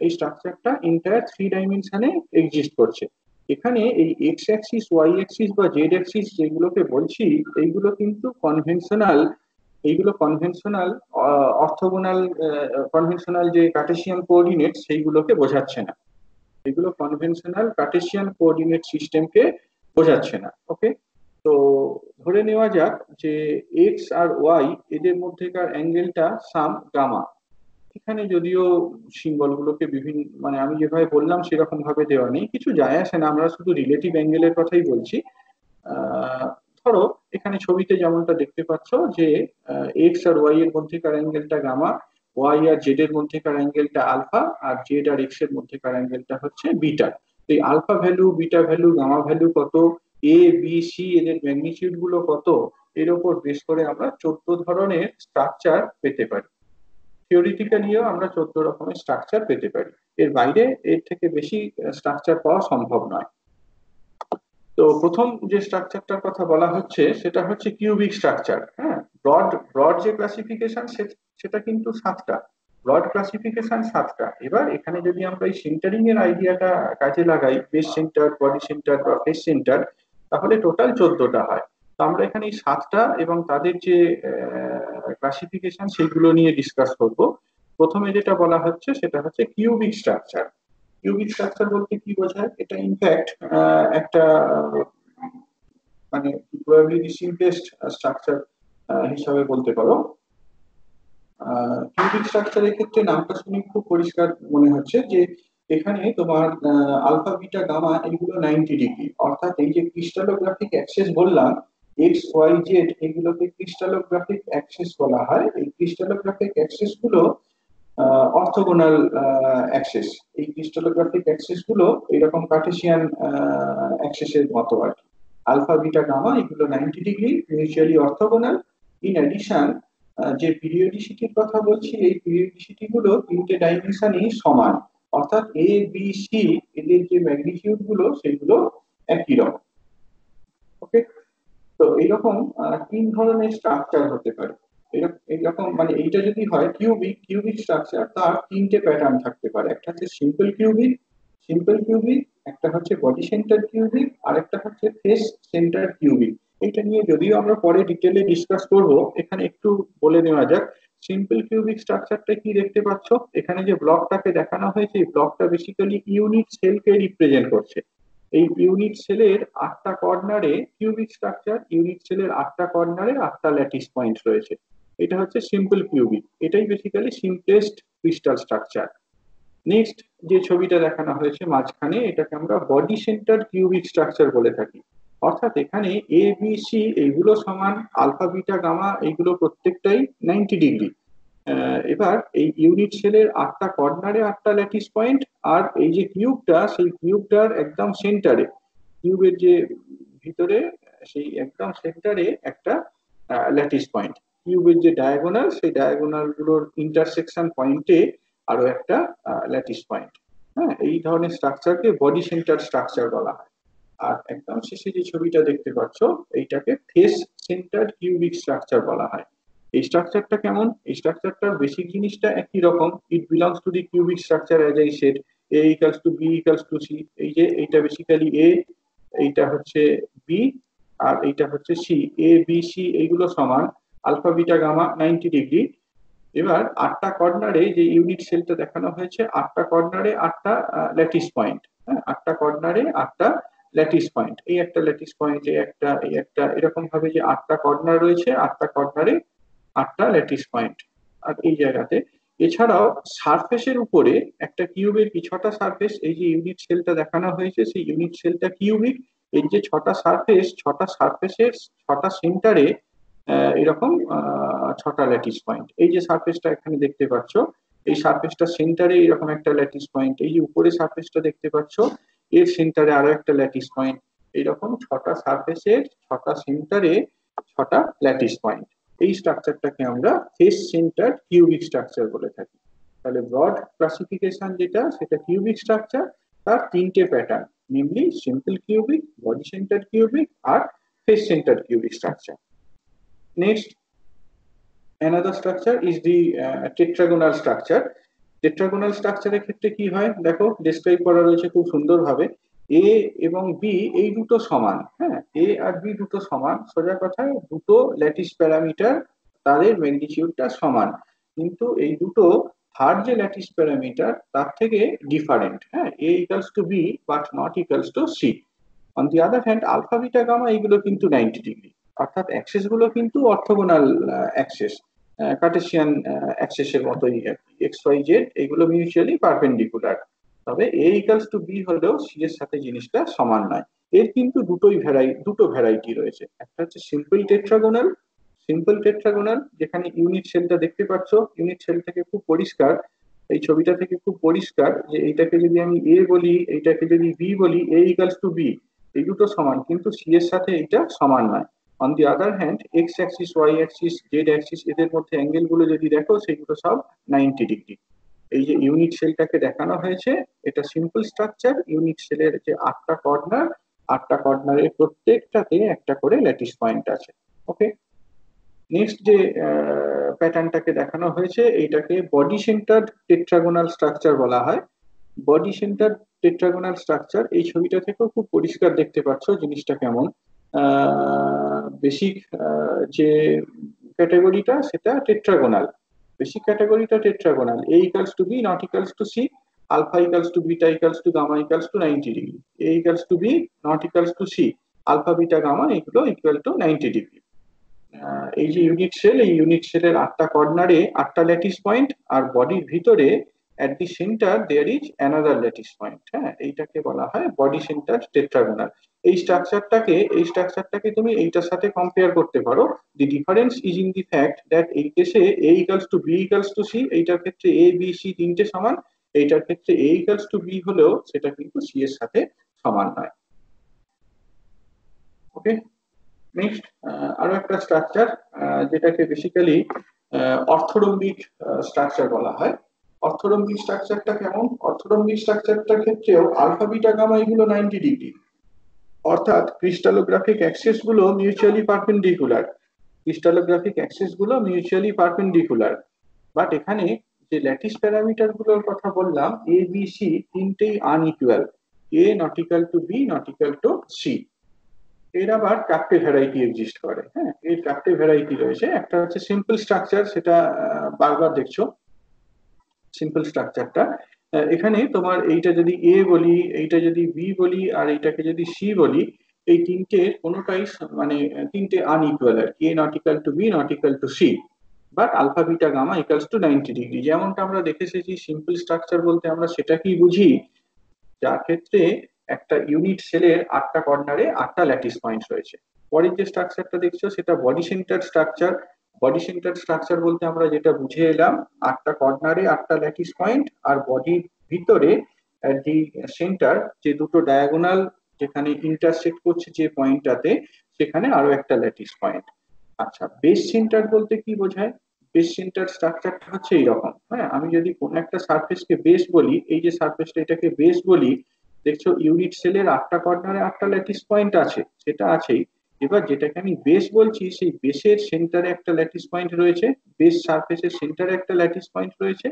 এই স্ট্রাকচারটা এন্টায়ার 3 ডাইমেনশনে এক্সিস্ট করছে। এখানে এই এক্স অ্যাক্সিস, ওয়াই অ্যাক্সিস বা জেড অ্যাক্সিস যেগুলোকে বলছি, এইগুলো কিন্তু কনভেনশনাল, এইগুলো কনভেনশনাল অর্থোগোনাল, কনভেনশনাল যে কার্টেসিয়ান কোঅর্ডিনেট সেইগুলোকে বোঝাচ্ছে না, এগুলো কনভেনশনাল কার্টেসিয়ান কোঅর্ডিনেট সিস্টেমকে বোঝাচ্ছে না। ওকে, তো ধরে নেওয়া যাক যে এক্স আর ওয়াই এদের মধ্যেকার অ্যাঙ্গেলটা সাম গামা। এখানে যদিও সিম্বল গুলোকে বিভিন্ন, মানে আমি যেভাবে বললাম সেরকম ভাবে দেওয়া নেই, কিছু যায় আসে না, আমরা শুধু রিলেটিভ অ্যাঙ্গেলের কথাই বলছি। আহ, ধরো এখানে ছবিতে যেমনটা দেখতে পাচ্ছ যে এক্স আর ওয়াই এর মধ্যেকার অ্যাঙ্গেলটা গামা, ওয়াই আর জেড এর মধ্যেকার অ্যাঙ্গেলটা আলফা, আর জেড আর এক্স এর মধ্যেকার অ্যাঙ্গেলটা হচ্ছে বিটা। এই alpha value, beta value, gamma value কত, এ বি সি এদের ম্যাগনিটিউড গুলো কত, এর উপর বেস করে আমরা 14 ধরনের স্ট্রাকচার পেতে পারি। থিওরিটিক্যালিও আমরা 14 রকমের স্ট্রাকচার পেতে পারি, এর বাইরে এর থেকে বেশি স্ট্রাকচার পাওয়া সম্ভব নয়। তো প্রথম যে স্ট্রাকচারটার কথা বলা হচ্ছে সেটা হচ্ছে কিউবিক স্ট্রাকচার। হ্যাঁ, ব্রড ব্রড যে ক্লাসিফিকেশন সেটা কিন্তু 7টা, ব্রড ক্লাসিফিকেশন 7টা। এবার এখানে যদি আমরা এই সেন্টারিং এর আইডিয়াটা কাজে লাগাই, বেস সেন্টার, বডি সেন্টার বা ফেস সেন্টার, তাহলে টোটাল 14টা হয়। তো আমরা এখানে এই 7টা এবং তাদের যে ক্লাসিফিকেশন সেইগুলো নিয়ে ডিসকাস করব। প্রথমে যেটা বলা হচ্ছে সেটা হচ্ছে কিউবিক স্ট্রাকচার। কিউবিক স্ট্রাকচার বলতে কি বোঝায়, এটা ইনফ্যাক্ট একটা মানে প্রবাবিলিটি সিম্পলেস্ট স্ট্রাকচার হিসাবে বলতে পারো। কিউবিক স্ট্রাকচারের ক্ষেত্রে নামটা শুনে খুব পরিষ্কার মনে হচ্ছে যে এখানে তোমার আলফা বিটা গামা এগুলো 90 ডিগ্রি, অর্থাৎ এই যে ক্রিস্টালোগ্রাফিক অ্যাক্সেস বললাম এক্স ওয়াই জেড, এগুলোকে ক্রিস্টালোগ্রাফিক অ্যাক্সেস বলা হয়। এই ক্রিস্টালোগ্রাফিক অ্যাক্সেস গুলো অর্থোগোনাল অ্যাক্সেস, এই ক্রিস্টালোগ্রাফিক অ্যাক্সেস গুলো এরকম কার্টেসিয়ান অ্যাক্সেসের মতো আর কি। আলফা বিটা গামা এগুলো 90 degree, mutually orthogonal. In addition যে পিরিয়ডিসিটির কথা বলছি, এই পিরিয়ডিসিটি গুলো 3 ডাইমেনশনই সমান, অর্থাৎ এ বি সি এদের যে ম্যাগনিটিউড গুলো সেগুলো একই রকম। ওকে, তো এইরকম 3 ধরনের স্ট্রাকচার হতে পারে। এইরকম মানে এইটা যদি হয় কিউবিক, কিউবিক স্ট্রাকচার, তার 3টে প্যাটার্ন থাকতে পারে। একটা হচ্ছে সিম্পল কিউবিক, একটা হচ্ছে বডি সেন্টার কিউবিক, আর একটা হচ্ছে ফেস সেন্টার কিউবিক। এটা নিয়ে যদিও আমরা পরে ডিটেলে ডিসকাস করব, এখানে একটু বলে নেওয়া যাক। সিম্পল কিউবিক স্ট্রাকচারটা কি দেখতে পাচ্ছ, এখানে যে ব্লকটাকে দেখানো হয়েছে এই ব্লকটা বেসিক্যালি ইউনিট সেলকে রিপ্রেজেন্ট করছে। এই ইউনিট সেলের 8টা কর্নারে, কিউবিক স্ট্রাকচার, ইউনিট সেলের 8টা কর্নারে 8টা ল্যাটিস পয়েন্ট রয়েছে। এটা হচ্ছে সিম্পল কিউবিক, এটাই basically simplest crystal structure. Next যে ছবিটা দেখানো হয়েছে মাঝখানে, এটাকে আমরা বডি সেন্টার কিউবিক স্ট্রাকচার বলে থাকি। অর্থাৎ এখানে এ বি সি এইগুলো সমান, আলফা বিটা গামা এইগুলো প্রত্যেকটাই 90 ডিগ্রি। এবার এই ইউনিট সেলের 8টা কর্নারে 8টা ল্যাটিস পয়েন্ট, আর এই যে কিউবটা, সেই কিউবটার একদম সেন্টারে, কিউবের যে ভিতরে সেই একদম সেন্টারে একটা ল্যাটিস পয়েন্ট। কিউবের যে ডায়াগোনাল, সেই ডায়াগোনাল গুলোর ইন্টারসেকশন পয়েন্টে আরো একটা ল্যাটিস পয়েন্ট। হ্যাঁ, এই ধরনের স্ট্রাকচারকে বডি সেন্টার স্ট্রাকচার বলা হয়। আর একদম শেষে যে ছবিটা দেখতে পাচ্ছ, এইটাকে ফেস সেন্টার কিউবিক স্ট্রাকচার বলা হয়। এই স্ট্রাকচারটা কেমন, এই স্ট্রাকচারটার বেসিক জিনিসটা একই রকম। It belongs to the cubic structure as I said, a equals to b equals to c. এই যে এইটা বেসিক্যালি এ, এইটা হচ্ছে বি, আর এইটা হচ্ছে সি। এ বি সি এইগুলো সমান, আলফা বিটা গামা 90 ডিগ্রি। এবার আটটা কর্নারে যে ইউনিট সেলটা দেখানো হয়েছে, আটটা কর্নারে আটটা ল্যাটিস পয়েন্ট। হ্যাঁ, আটটা কর্নারে আটটা ল্যাটিস পয়েন্ট, এই একটা ল্যাটিস পয়েন্ট, এই একটা, এরকম ভাবে যে আটটা কর্নার রয়েছে, আটটা কর্নারে আটটা ল্যাটিস পয়েন্ট। আর এই জায়গাতে এছাড়াও সারফেসের উপরে একটা কিউবের কি ছটা সারফেস, এই যে ইউনিট সেলটা দেখানো হয়েছে সেই ইউনিট সেলটা কিউবিক। এই যে ছটা সারফেস, ছটা সারফেসের ছটা সেন্টারে এরকম ছটা ল্যাটিস পয়েন্ট। এই যে সারফেসটা এখানে দেখতে পাচ্ছ, এই সারফেসটা সেন্টারে এরকম একটা ল্যাটিস পয়েন্ট। এই যে উপরে সারফেসটা দেখতে পাচ্ছ, এর সেন্টারে আরো একটা ল্যাটিস পয়েন্ট। এইরকম ছটা সারফেসের ছটা সেন্টারে ছটা ল্যাটিস পয়েন্ট। এই স্ট্রাকচারটাকে আমরা ফেস সেন্টার কিউবিক স্ট্রাকচার বলে থাকি। তাহলে ব্রড ক্লাসিফিকেশন যেটা, সেটা কিউবিক স্ট্রাকচার, তার তিনটে pattern, mainly simple cubic, body centre cubic, আর face centre cubic structure. Next, another structure is the tetragonal structure. Tetragonal স্ট্রাকচারের ক্ষেত্রে কি হয় দেখো, ডেসক্রাইব করা রয়েছে খুব সুন্দরভাবে। এ এবং বি এই দুটো সমান, হ্যাঁ, এ আর বি দুটো সমান, সোজা কথায় দুটো ল্যাটিস প্যারামিটার, তাদের ম্যাগনিটিউডটা সমান, কিন্তু এই দুটো থার্ড যে ল্যাটিস প্যারামিটার তার থেকে ডিফারেন্ট। হ্যাঁ, a equals to B but not equals to c. On the other hand alpha beta gamma এইগুলো কিন্তু 90 ডিগ্রি, অর্থাৎ অ্যাক্সেস গুলো কিন্তু অর্থোগোনাল অ্যাক্সেস, কার্টেসিয়ান অ্যাক্সেসের মতোই আর কি। এক্স ওয়াই জেড এগুলো মিউচুয়ালি পারপেন্ডিকুলার, তবে এ ইকুয়ালস টু বি হলেও সি এর সাথে জিনিসটা সমান নয়। এর কিন্তু দুটো ভ্যারাইটি রয়েছে, একটা হচ্ছে সিম্পল টেট্রাগোনাল যেখানে ইউনিট সেলটা দেখতে পাচ্ছ, ইউনিট সেল থেকে খুব পরিষ্কার, এই ছবিটা থেকে খুব পরিষ্কার যে এইটাকে যদি আমি এ বলি, এইটাকে যদি বি বলি, এ ইকুয়ালস টু বি, এই দুটো সমান, কিন্তু সি এর সাথে এটা সমান নয়। On the other hand x axis, y axis, z axis, এদের মধ্যে অ্যাঙ্গেল গুলো যদি দেখো সেগুলো সব 90 ডিগ্রি। এই যে ইউনিট সেলটাকে দেখানো হয়েছে, এটা সিম্পল স্ট্রাকচার। ইউনিট সেলের যে আটটা কর্নার, আটটা কর্নারের প্রত্যেকটাতে একটা করে ল্যাটিস পয়েন্ট আছে। ওকে, নেক্সট যে প্যাটার্নটাকে দেখানো হয়েছে এইটাকে বডি সেন্টার টেট্রাগোনাল স্ট্রাকচার বলা হয়। বডি সেন্টার টেট্রাগোনাল স্ট্রাকচার, এই ছবিটা থেকেও খুব পরিষ্কার দেখতে পাচ্ছ জিনিসটা কেমন। বেসিক যে ক্যাটাগরিটা সেটা টেট্রাগোনাল, বেসিক ক্যাটাগরিটা tetragonal. A equals to B not equals to C, alpha equals to beta equals to gamma equals to 90 degree. A equals to B not equals to C, alpha beta gamma এগুলো equal to 90 degree. এই যে unit sell, এই unit সেলের আটটা কর্নারে আটটা lattice point, আর বডির ভিতরে at the centre there is another lattice point. হ্যাঁ, এইটাকে বলা হয় বডি সেন্টার টেট্রাগোনাল। এই স্ট্রাকচারটাকে তুমি এইটার সাথে কম্পেয়ার করতে পারো। The difference is in the fact that এই কেসে a equals to b equals to c, এইটার ক্ষেত্রে এ বি সি তিনটে সমান, এইটার ক্ষেত্রে এ ইকুয়ালস টু বি হলেও সেটা কিন্তু সি এর সাথে সমান নয়। ওকে, নেক্সট আরো একটা স্ট্রাকচার যেটাকে বেসিক্যালি অর্থোরম্বিক স্ট্রাকচার বলা হয়। অর্থোরম্বিক স্ট্রাকচারটা কেমন? অর্থোরম্বিক স্ট্রাকচারটার ক্ষেত্রেও আলফা বিটা গামা এগুলো 90 ডিগ্রি, অর্থাৎ ক্রিস্টালোগ্রাফিক অ্যাক্সিস গুলো মিউচুয়ালি পারপেন্ডিকুলার, ক্রিস্টালোগ্রাফিক অ্যাক্সিস গুলো মিউচুয়ালি পারপেন্ডিকুলার। বাট এখানে যে ল্যাটিস প্যারামিটার গুলোর কথা বললাম, এ বি সি তিনটেই unequal, a not equal to B not equal to c. এর আবার চারটে ভ্যারাইটি এক্সিস্ট করে। হ্যাঁ, এই চারটে ভ্যারাইটি রয়েছে। একটা হচ্ছে সিম্পল স্ট্রাকচার, সেটা বারবার দেখছো সিম্পল স্ট্রাকচারটা। এখানে তোমার এইটা যদি এ বলি, এইটা যদি বি বলি, আর এইটাকে যদি সি বলি, এই তিনটে কোনোটাই মানে তিনটে আনইকুয়াল আর কি, a not equal to B not equal to C, but alpha beta gamma equals to 90 degree. যেমনটা আমরা দেখে এসেছি, সিম্পল স্ট্রাকচার বলতে আমরা সেটাকেই বুঝি যার ক্ষেত্রে একটা ইউনিট সেলের আটটা কর্নারে আটটা ল্যাটিস পয়েন্ট রয়েছে। পরের যে স্ট্রাকচারটা দেখছো সেটা body centre structure. Body centre structure বলতে আমরা যেটা বুঝে এলাম, আটটা কর্নারে আটটা ল্যাটিস পয়েন্ট, আর বডির ভিতরে at the সেন্টার যে দুটো ডায়াগোনাল যেখানে ইন্টারসেক্ট করছে যে পয়েন্টটাতে, সেখানে আরো একটা ল্যাটিস পয়েন্ট। আচ্ছা, বেস সেন্টার বলতে কি বোঝায়? বেস সেন্টার স্ট্রাকচারটা হচ্ছে এইরকম। হ্যাঁ, আমি যদি কোনো একটা সারফেসকে বেস বলি, এই যে সারফেসটা এটাকে বেস বলি, দেখছো ইউনিট সেলের আটটা কর্নারে আটটা ল্যাটিস পয়েন্ট আছে, সেটা আছেই। এবার যেটাকে আমি বেস বলছি, সেই বেসের সেন্টারে একটা ল্যাটিস পয়েন্ট রয়েছে, বেস সারফেসের সেন্টারে একটা ল্যাটিস পয়েন্ট রয়েছে,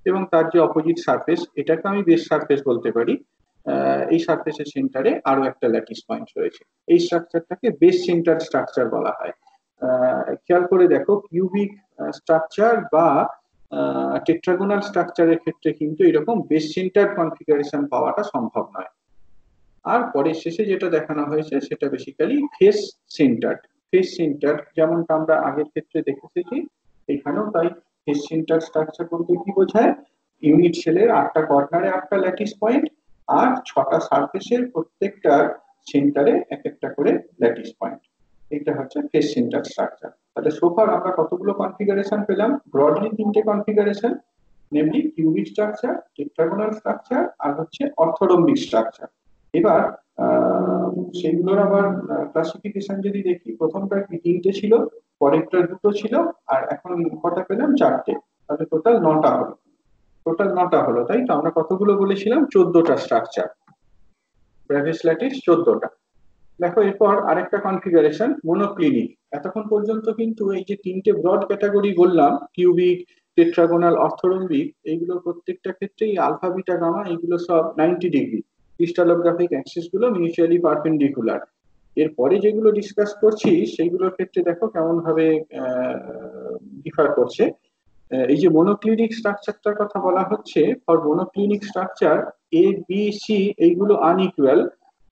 এবং তার যে অপোজিট সারফেস, এটাকে আমি বেস সারফেস বলতে পারি। এই সারফেসের সেন্টারে আরো একটা ল্যাটিস পয়েন্ট রয়েছে। এই স্ট্রাকচারটাকে বেস সেন্টার স্ট্রাকচার বলা হয়। খেয়াল করে দেখো, কিউবিক স্ট্রাকচার বা টেট্রাগোনাল স্ট্রাকচারের ক্ষেত্রে কিন্তু এরকম বেস সেন্টার কনফিগারেশন পাওয়াটা সম্ভব নয়। আর পরে শেষে যেটা দেখানো হয়েছে সেটা basically face centre. Face centre যেমনটা আমরা আগের ক্ষেত্রে দেখেছি, এখানেও তাই। ফেস সেন্টার স্ট্রাকচার বলতে কি বোঝায়? ইউনিট সেলের 8টা কর্নারে 8টা ল্যাটিস পয়েন্ট আর 6টা সারফেসের প্রত্যেকটা সেন্টারে এক একটা করে ল্যাটিস পয়েন্ট। এটা হচ্ছে ফেস সেন্টার স্ট্রাকচার। তাহলে সোফার আমরা কতগুলো কনফিগারেশন পেলাম? ব্রডলি 3টে configuration, namely cubic structure, tetragonal structure আর হচ্ছে অর্থোরম্বিক স্ট্রাকচার। এবার সেগুলোর আবার ক্লাসিফিকেশন যদি দেখি, প্রথমটা কি 3টে ছিল, পরেরটা 2টো ছিল, আর এখন কটা পেলাম? 4টে। তাহলে টোটাল 9টা হলো। টোটাল 9টা হলো, তাই তো? আমরা কতগুলো বলেছিলাম? 14টা স্ট্রাকচার, ব্র্যাভিস ল্যাটিস 14টা। দেখো এরপর আরেকটা কনফিগারেশন, মনোক্লিনিক। এতক্ষণ পর্যন্ত কিন্তু এই যে 3টে ব্রড ক্যাটাগরি বললাম, কিউবিক, টেট্রাগোনাল, অর্থোরম্বিক, এইগুলো প্রত্যেকটা ক্ষেত্রেই আলফা বিটা গামা এগুলো সব 90 ডিগ্রি। ক্রিস্টালোগ্রাফিক অ্যাক্সিস গুলো মিউচুয়ালি পারপেন্ডিকুলার। এরপরে যেগুলো ডিসকাস করছি সেইগুলোর ক্ষেত্রে দেখো কেমন ভাবে ডিফার করছে। এই যে মনোক্লিনিক স্ট্রাকচারটার কথা বলা হচ্ছে, for monoclinic structure A B C এইগুলো unequal,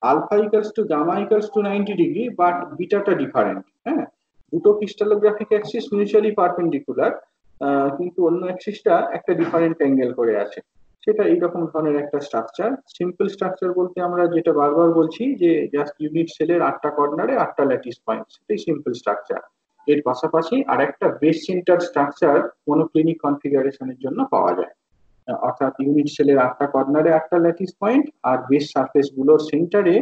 alpha equals to gamma equals to 90 degree, but বিটাটা ডিফারেন্ট। হ্যাঁ, দুটো ক্রিস্টালোগ্রাফিক অ্যাক্সিস মিউচুয়ালি পারপেন্ডিকুলার, কিন্তু অন্য অ্যাক্সিসটা একটা ডিফারেন্ট অ্যাঙ্গেল করে আছে। সেটা এইরকম ধরনের একটা স্ট্রাকচার। সিম্পল স্ট্রাকচার বলতে আমরা যেটা বারবার বলছি যে জাস্ট ইউনিট সেলের 8টা কর্নারে 8টা ল্যাটিস পয়েন্ট, সেটাই সিম্পল স্ট্রাকচার। এর পাশাপাশি আরেকটা বেস সেন্টার স্ট্রাকচার মনোক্লিনিক কনফিগারেশনের জন্য পাওয়া যায়। অর্থাৎ ইউনিট সেলের 8টা কর্নারে 8টা ল্যাটিস পয়েন্ট আর বেস সারফেস গুলোর সেন্টারে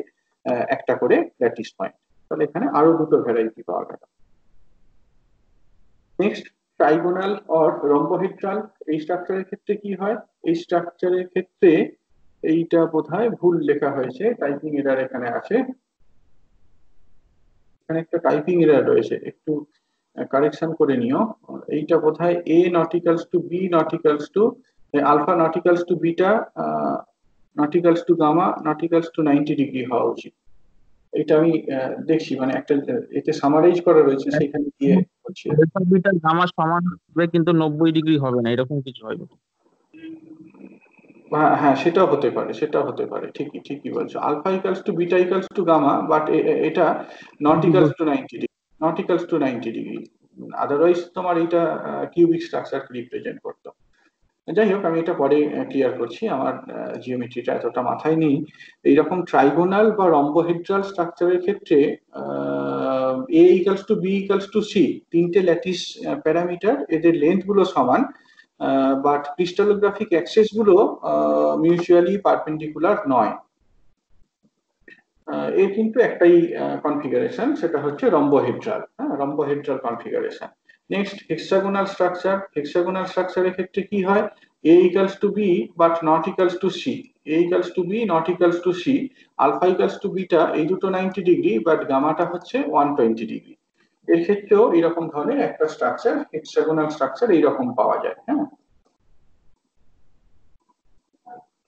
একটা করে ল্যাটিস পয়েন্ট। তাহলে এখানে আরো দুটো ভ্যারাইটি পাওয়া গেল। Next, trigonal or rhombohedral. এই স্ট্রাকচারের ক্ষেত্রে কি হয়? এই স্ট্রাকচারের ক্ষেত্রে এইটা বোধহয় ভুল লেখা হয়েছে, টাইপিং এরার এখানে আছে। এখানে একটা টাইপিং এরার রয়েছে, একটু কারেকশন করে নিও। এইটা বোধহয় A nauticals to B nauticals to alpha nauticals to beta nauticals to gamma nauticals to 90 degree হওয়া উচিত। এটা আমি দেখছি, মানে একটা এতে সামারাইজ করা রয়েছে, সেখানে গিয়ে হচ্ছে। আলফা বিটা গামা সমান হবে কিন্তু 90 ডিগ্রি হবে না, এরকম কিছু হবে। হ্যাঁ হ্যাঁ, সেটাও হতে পারে, সেটাও হতে পারে, ঠিকই ঠিকই বলছো। Alpha equals to beta equals to gamma, but এটা not equals to 90 degree, not equals to 90 degree. Otherwise তোমার এটা কিউবিক স্ট্রাকচার রিপ্রেজেন্ট করতো। যাই হোক, আমি এটা পরে ক্লিয়ার করছি, আমার জিওমেট্রিটা এতটা মাথায় নেই। এইরকম ট্রাইগোনাল বা রম্বোহেড্রাল স্ট্রাকচারের ক্ষেত্রে A equals to B equals to C, 3টে ল্যাটিস প্যারামিটার, এদের লেন্থ গুলো সমান, বাট ক্রিস্টালোগ্রাফিক অ্যাক্সেস গুলো মিউচুয়ালি পারপেন্ডিকুলার নয়। এর কিন্তু একটাই কনফিগারেশন, সেটা হচ্ছে রম্বোহেড্রাল। হ্যাঁ, rhombohedral configuration. Next, hexagonal structure. Hexagonal স্ট্রাকচারের ক্ষেত্রে কি হয়? A equals to B but not equals to C, A equals to B not equals to C, alpha equals to beta, এই দুটো 90 ডিগ্রি, বাট গামাটা হচ্ছে 120 ডিগ্রি। এর ক্ষেত্রেও এরকম ধরনের একটা স্ট্রাকচার, হেক্সাগোনাল স্ট্রাকচার এইরকম পাওয়া যায়। হ্যাঁ,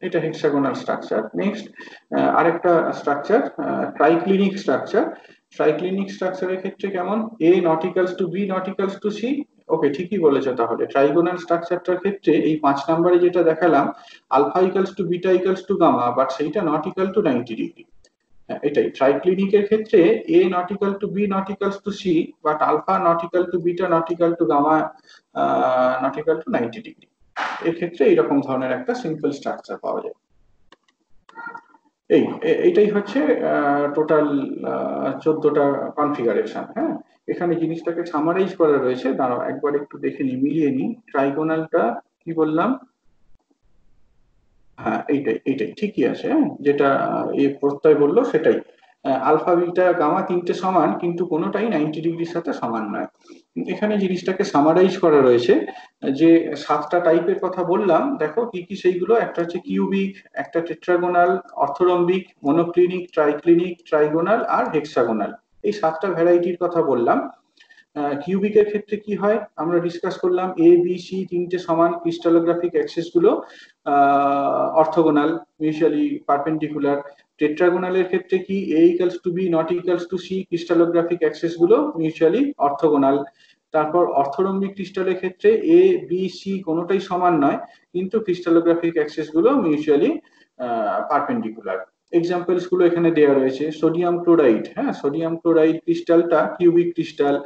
এটা হেক্সাগোনাল স্ট্রাকচার। নেক্সট, আরেকটা স্ট্রাকচার, ট্রাইক্লিনিক স্ট্রাকচার। ট্রাইক্লিনিক স্ট্রাকচারের ক্ষেত্রে কেমন? A not equals to B not equals to C. Okay, ঠিকই বলেছো। তাহলে ট্রাইগোনাল স্ট্রাকচারটার ক্ষেত্রে এই 5 নম্বরে যেটা দেখালাম, alpha equals to beta equals to gamma, but সেইটা নট ইকাল টু 90 ডিগ্রি। এটাই ট্রাইক্লিনিকের ক্ষেত্রে A not equal to B not equals to C, but alpha not equal to beta not equal to gamma not equal to 90 degree. এক্ষেত্রে এইরকম ধরনের একটা simple structure পাওয়া যায়। এইটাই হচ্ছে টোটাল 14টা কনফিগারেশন। হ্যাঁ, এখানে জিনিসটাকে সামারাইজ করা রয়েছে, দাঁড়াও একবার একটু দেখে নি, মিলিয়ে নি। ট্রাইগোনালটা কি বললাম? হ্যাঁ, এইটাই এইটাই ঠিকই আছে। হ্যাঁ, যেটা এই প্রত্যয় বললো সেটাই। আলফা বিটা গামা 3টে সমান, কিন্তু কোনোটাই 90 ডিগ্রির সাথে সমান নয়। এখানে জিনিসটাকে সামারাইজ করা রয়েছে, যে 7টা টাইপের কথা বললাম, দেখো কি কি সেইগুলো। একটা হচ্ছে কিউবিক, একটা টেট্রাগোনাল, অর্থোরম্বিক, মনোক্লিনিক, ট্রাইক্লিনিক, ট্রাইগোনাল আর হেক্সাগোনাল। এই 7টা ভ্যারাইটির কথা বললাম। কিউবিকের ক্ষেত্রে কি হয় আমরা ডিসকাস করলাম, এ বি সি তিনটে সমান ক্রিস্টালোগ্রাফিক অ্যাক্সিস গুলো অর্থোগোনাল, মিউচুয়ালি পারপেন্ডিকুলার। টেট্রাগোনালের ক্ষেত্রে কি A equals to B not equals to C, crystallographic axis গুলো মিউচুয়ালি অর্থোগোনাল। তারপর অর্থোরম্বিক ক্রিস্টালের ক্ষেত্রে এ বি সি কোনোটাই সমান নয়, কিন্তু ক্রিস্টালোগ্রাফিক অ্যাক্সিস গুলো মিউচুয়ালি পারপেন্ডিকুলার। এক্সাম্পলস গুলো এখানে দেওয়া রয়েছে। সোডিয়াম ক্লোরাইড, হ্যাঁ সোডিয়াম ক্লোরাইড ক্রিস্টালটা কিউবিক ক্রিস্টাল,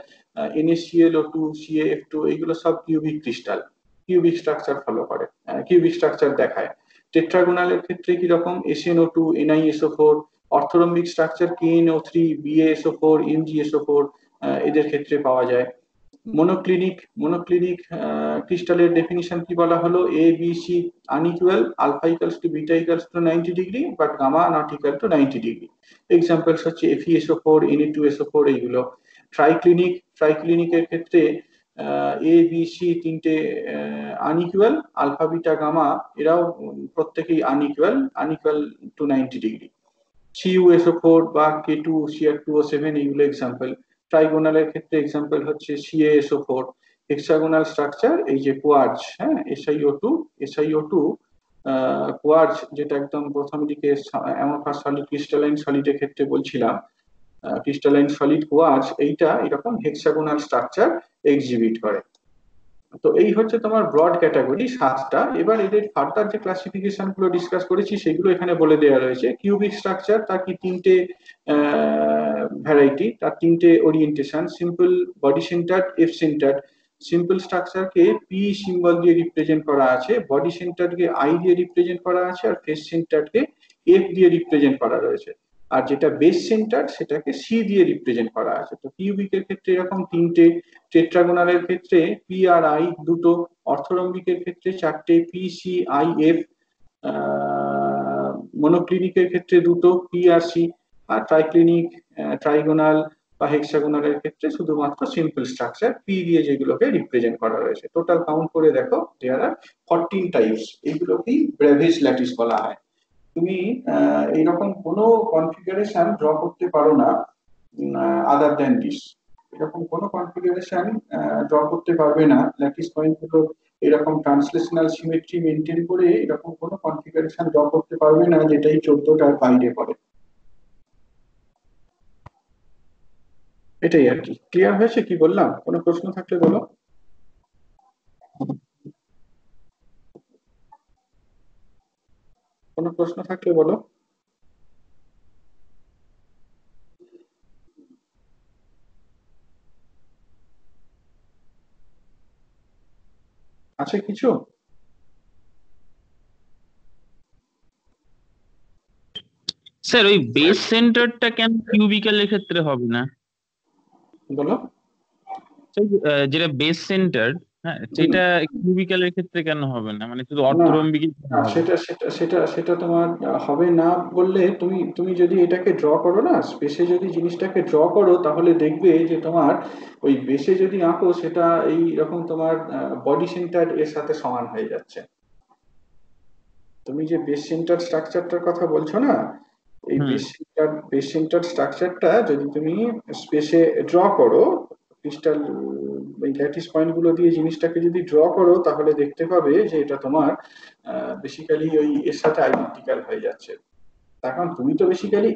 NaClO2 CaF2 এইগুলো সব cubic crystal, cubic structure follow করে, কিউবিক স্ট্রাকচার দেখায়। টেট্রাগোনালের ক্ষেত্রে কি রকম, SnO2 NiSO4, অর্থোরম্বিক structure KNO3 BaSO4 MgSO4 এদের ক্ষেত্রে পাওয়া যায়। মনোক্লিনিক ক্রিস্টালের ডেফিনিশন কি বলা হলো, A B C unequal, alpha equals to beta equals to 90 degree but gamma not equal to 90 degree. Examples হচ্ছে FeSO4 Na2SO4 এইগুলো। ট্রাইক্লিনিকের ক্ষেত্রে এ বি সি তিনটে আনইকুয়াল, আলফা বিটা গামা এরাও প্রত্যেকেই আনইকুয়াল টু 90 ডিগ্রি। CuSO4 বা K2Cr2O7 এইগুলো এক্সাম্পল। ট্রাইগোনালের ক্ষেত্রে এক্সাম্পল হচ্ছে CaSO4। হেক্সাগোনাল স্ট্রাকচার এই যে কোয়ার্জ, হ্যাঁ SiO2 কোয়ার্জ যেটা একদম প্রথম দিকে অ্যামরফাস সলিড ক্রিস্টালাইন সলিডের ক্ষেত্রে বলছিলাম, ক্রিস্টালাইন সলিড কোয়ার্জ এইটা এরকম হেক্সাগোনাল স্ট্রাকচার এক্সিবিট করে। তো এই হচ্ছে তোমার ব্রড ক্যাটাগরি 7টা। এবার এদের ফার্দার যে ক্লাসিফিকেশন গুলো ডিসকাস করেছি সেগুলো এখানে বলে দেওয়া রয়েছে। কিউবিক স্ট্রাকচার তার কি তিনটে ভ্যারাইটি, তার তিনটে orientation, simple, body centred, F centred. Simple স্ট্রাকচারকে পি সিম্বল দিয়ে রিপ্রেজেন্ট করা আছে, বডি সেন্টারকে আই দিয়ে রিপ্রেজেন্ট করা আছে, আর ফেস সেন্টারকে এফ দিয়ে রিপ্রেজেন্ট করা রয়েছে। আর যেটা বেস সেন্টার সেটাকে সি দিয়ে রিপ্রেজেন্ট করা আছে। তো কিউবিকের ক্ষেত্রে এরকম তিনটে, টেট্রাগোনালের ক্ষেত্রে পি আর আই দুটো, অর্থোরম্বিকের ক্ষেত্রে চারটে পি সি আই এফ, মনোক্লিনিকের ক্ষেত্রে দুটো পি আর সি, আর ট্রাইক্লিনিক, ট্রাইগোনাল বা হেক্সাগোনালের ক্ষেত্রে শুধুমাত্র সিম্পল স্ট্রাকচার পি দিয়ে যেগুলোকে রিপ্রেজেন্ট করা রয়েছে। টোটাল কাউন্ট করে দেখো দেয়ার আর 14 টাইপস। এইগুলোকেই ব্রেভিস ল্যাটিস বলা হয়। তুমি এইরকম কোনো কনফিগারেশন ড্র করতে পারো না আদার দ্যান দিস, এরকম কোনো কনফিগারেশন ড্র করতে পারবে না ল্যাটিস পয়েন্ট গুলো এরকম ট্রান্সলেশনাল সিমেট্রি মেনটেন করে এরকম কোনো কনফিগারেশন ড্র করতে পারবে না যেটাই 14টার বাইরে পড়ে। এটাই আর কি। ক্লিয়ার হয়েছে কি বললাম? কোনো প্রশ্ন থাকলে বলো। কোনো প্রশ্ন থাকলে বলো। আছে কিছু? স্যার ওই বেস সেন্টারটা কেন কিউবিক্যালের ক্ষেত্রে হবে না? বলো। স্যার, যেটা বেস সেন্টার, হ্যাঁ সেটা কিউবিক্যালের ক্ষেত্রে কেন হবে না, মানে শুধু না অর্থরম্বিকই না, হবে? সেটা তোমার হবে না বললে, তুমি তুমি যদি এটাকে ড্র করো না, স্পেসে যদি জিনিসটাকে ড্র করো তাহলে দেখবে যে তোমার ওই বেসে যদি আঁকো সেটা এই রকম তোমার বডি সেন্টার এর সাথে সমান হয়ে যাচ্ছে। তুমি যে বেস সেন্টার স্ট্রাকচারটার কথা বলছো না, এই হুম। বেস সেন্টার স্ট্রাকচারটা যদি তুমি স্পেসে ড্র করো, ক্রিস্টাল এই ল্যাটিস পয়েন্ট গুলো দিয়ে জিনিসটাকে যদি ড্র করো তাহলে দেখতে পাবে যে এটা তোমার বেসিক্যালি ওই এর সাথে আইডেন্টিক্যাল হয়ে যাচ্ছে। তার কারণ তুমি তো বেসিক্যালি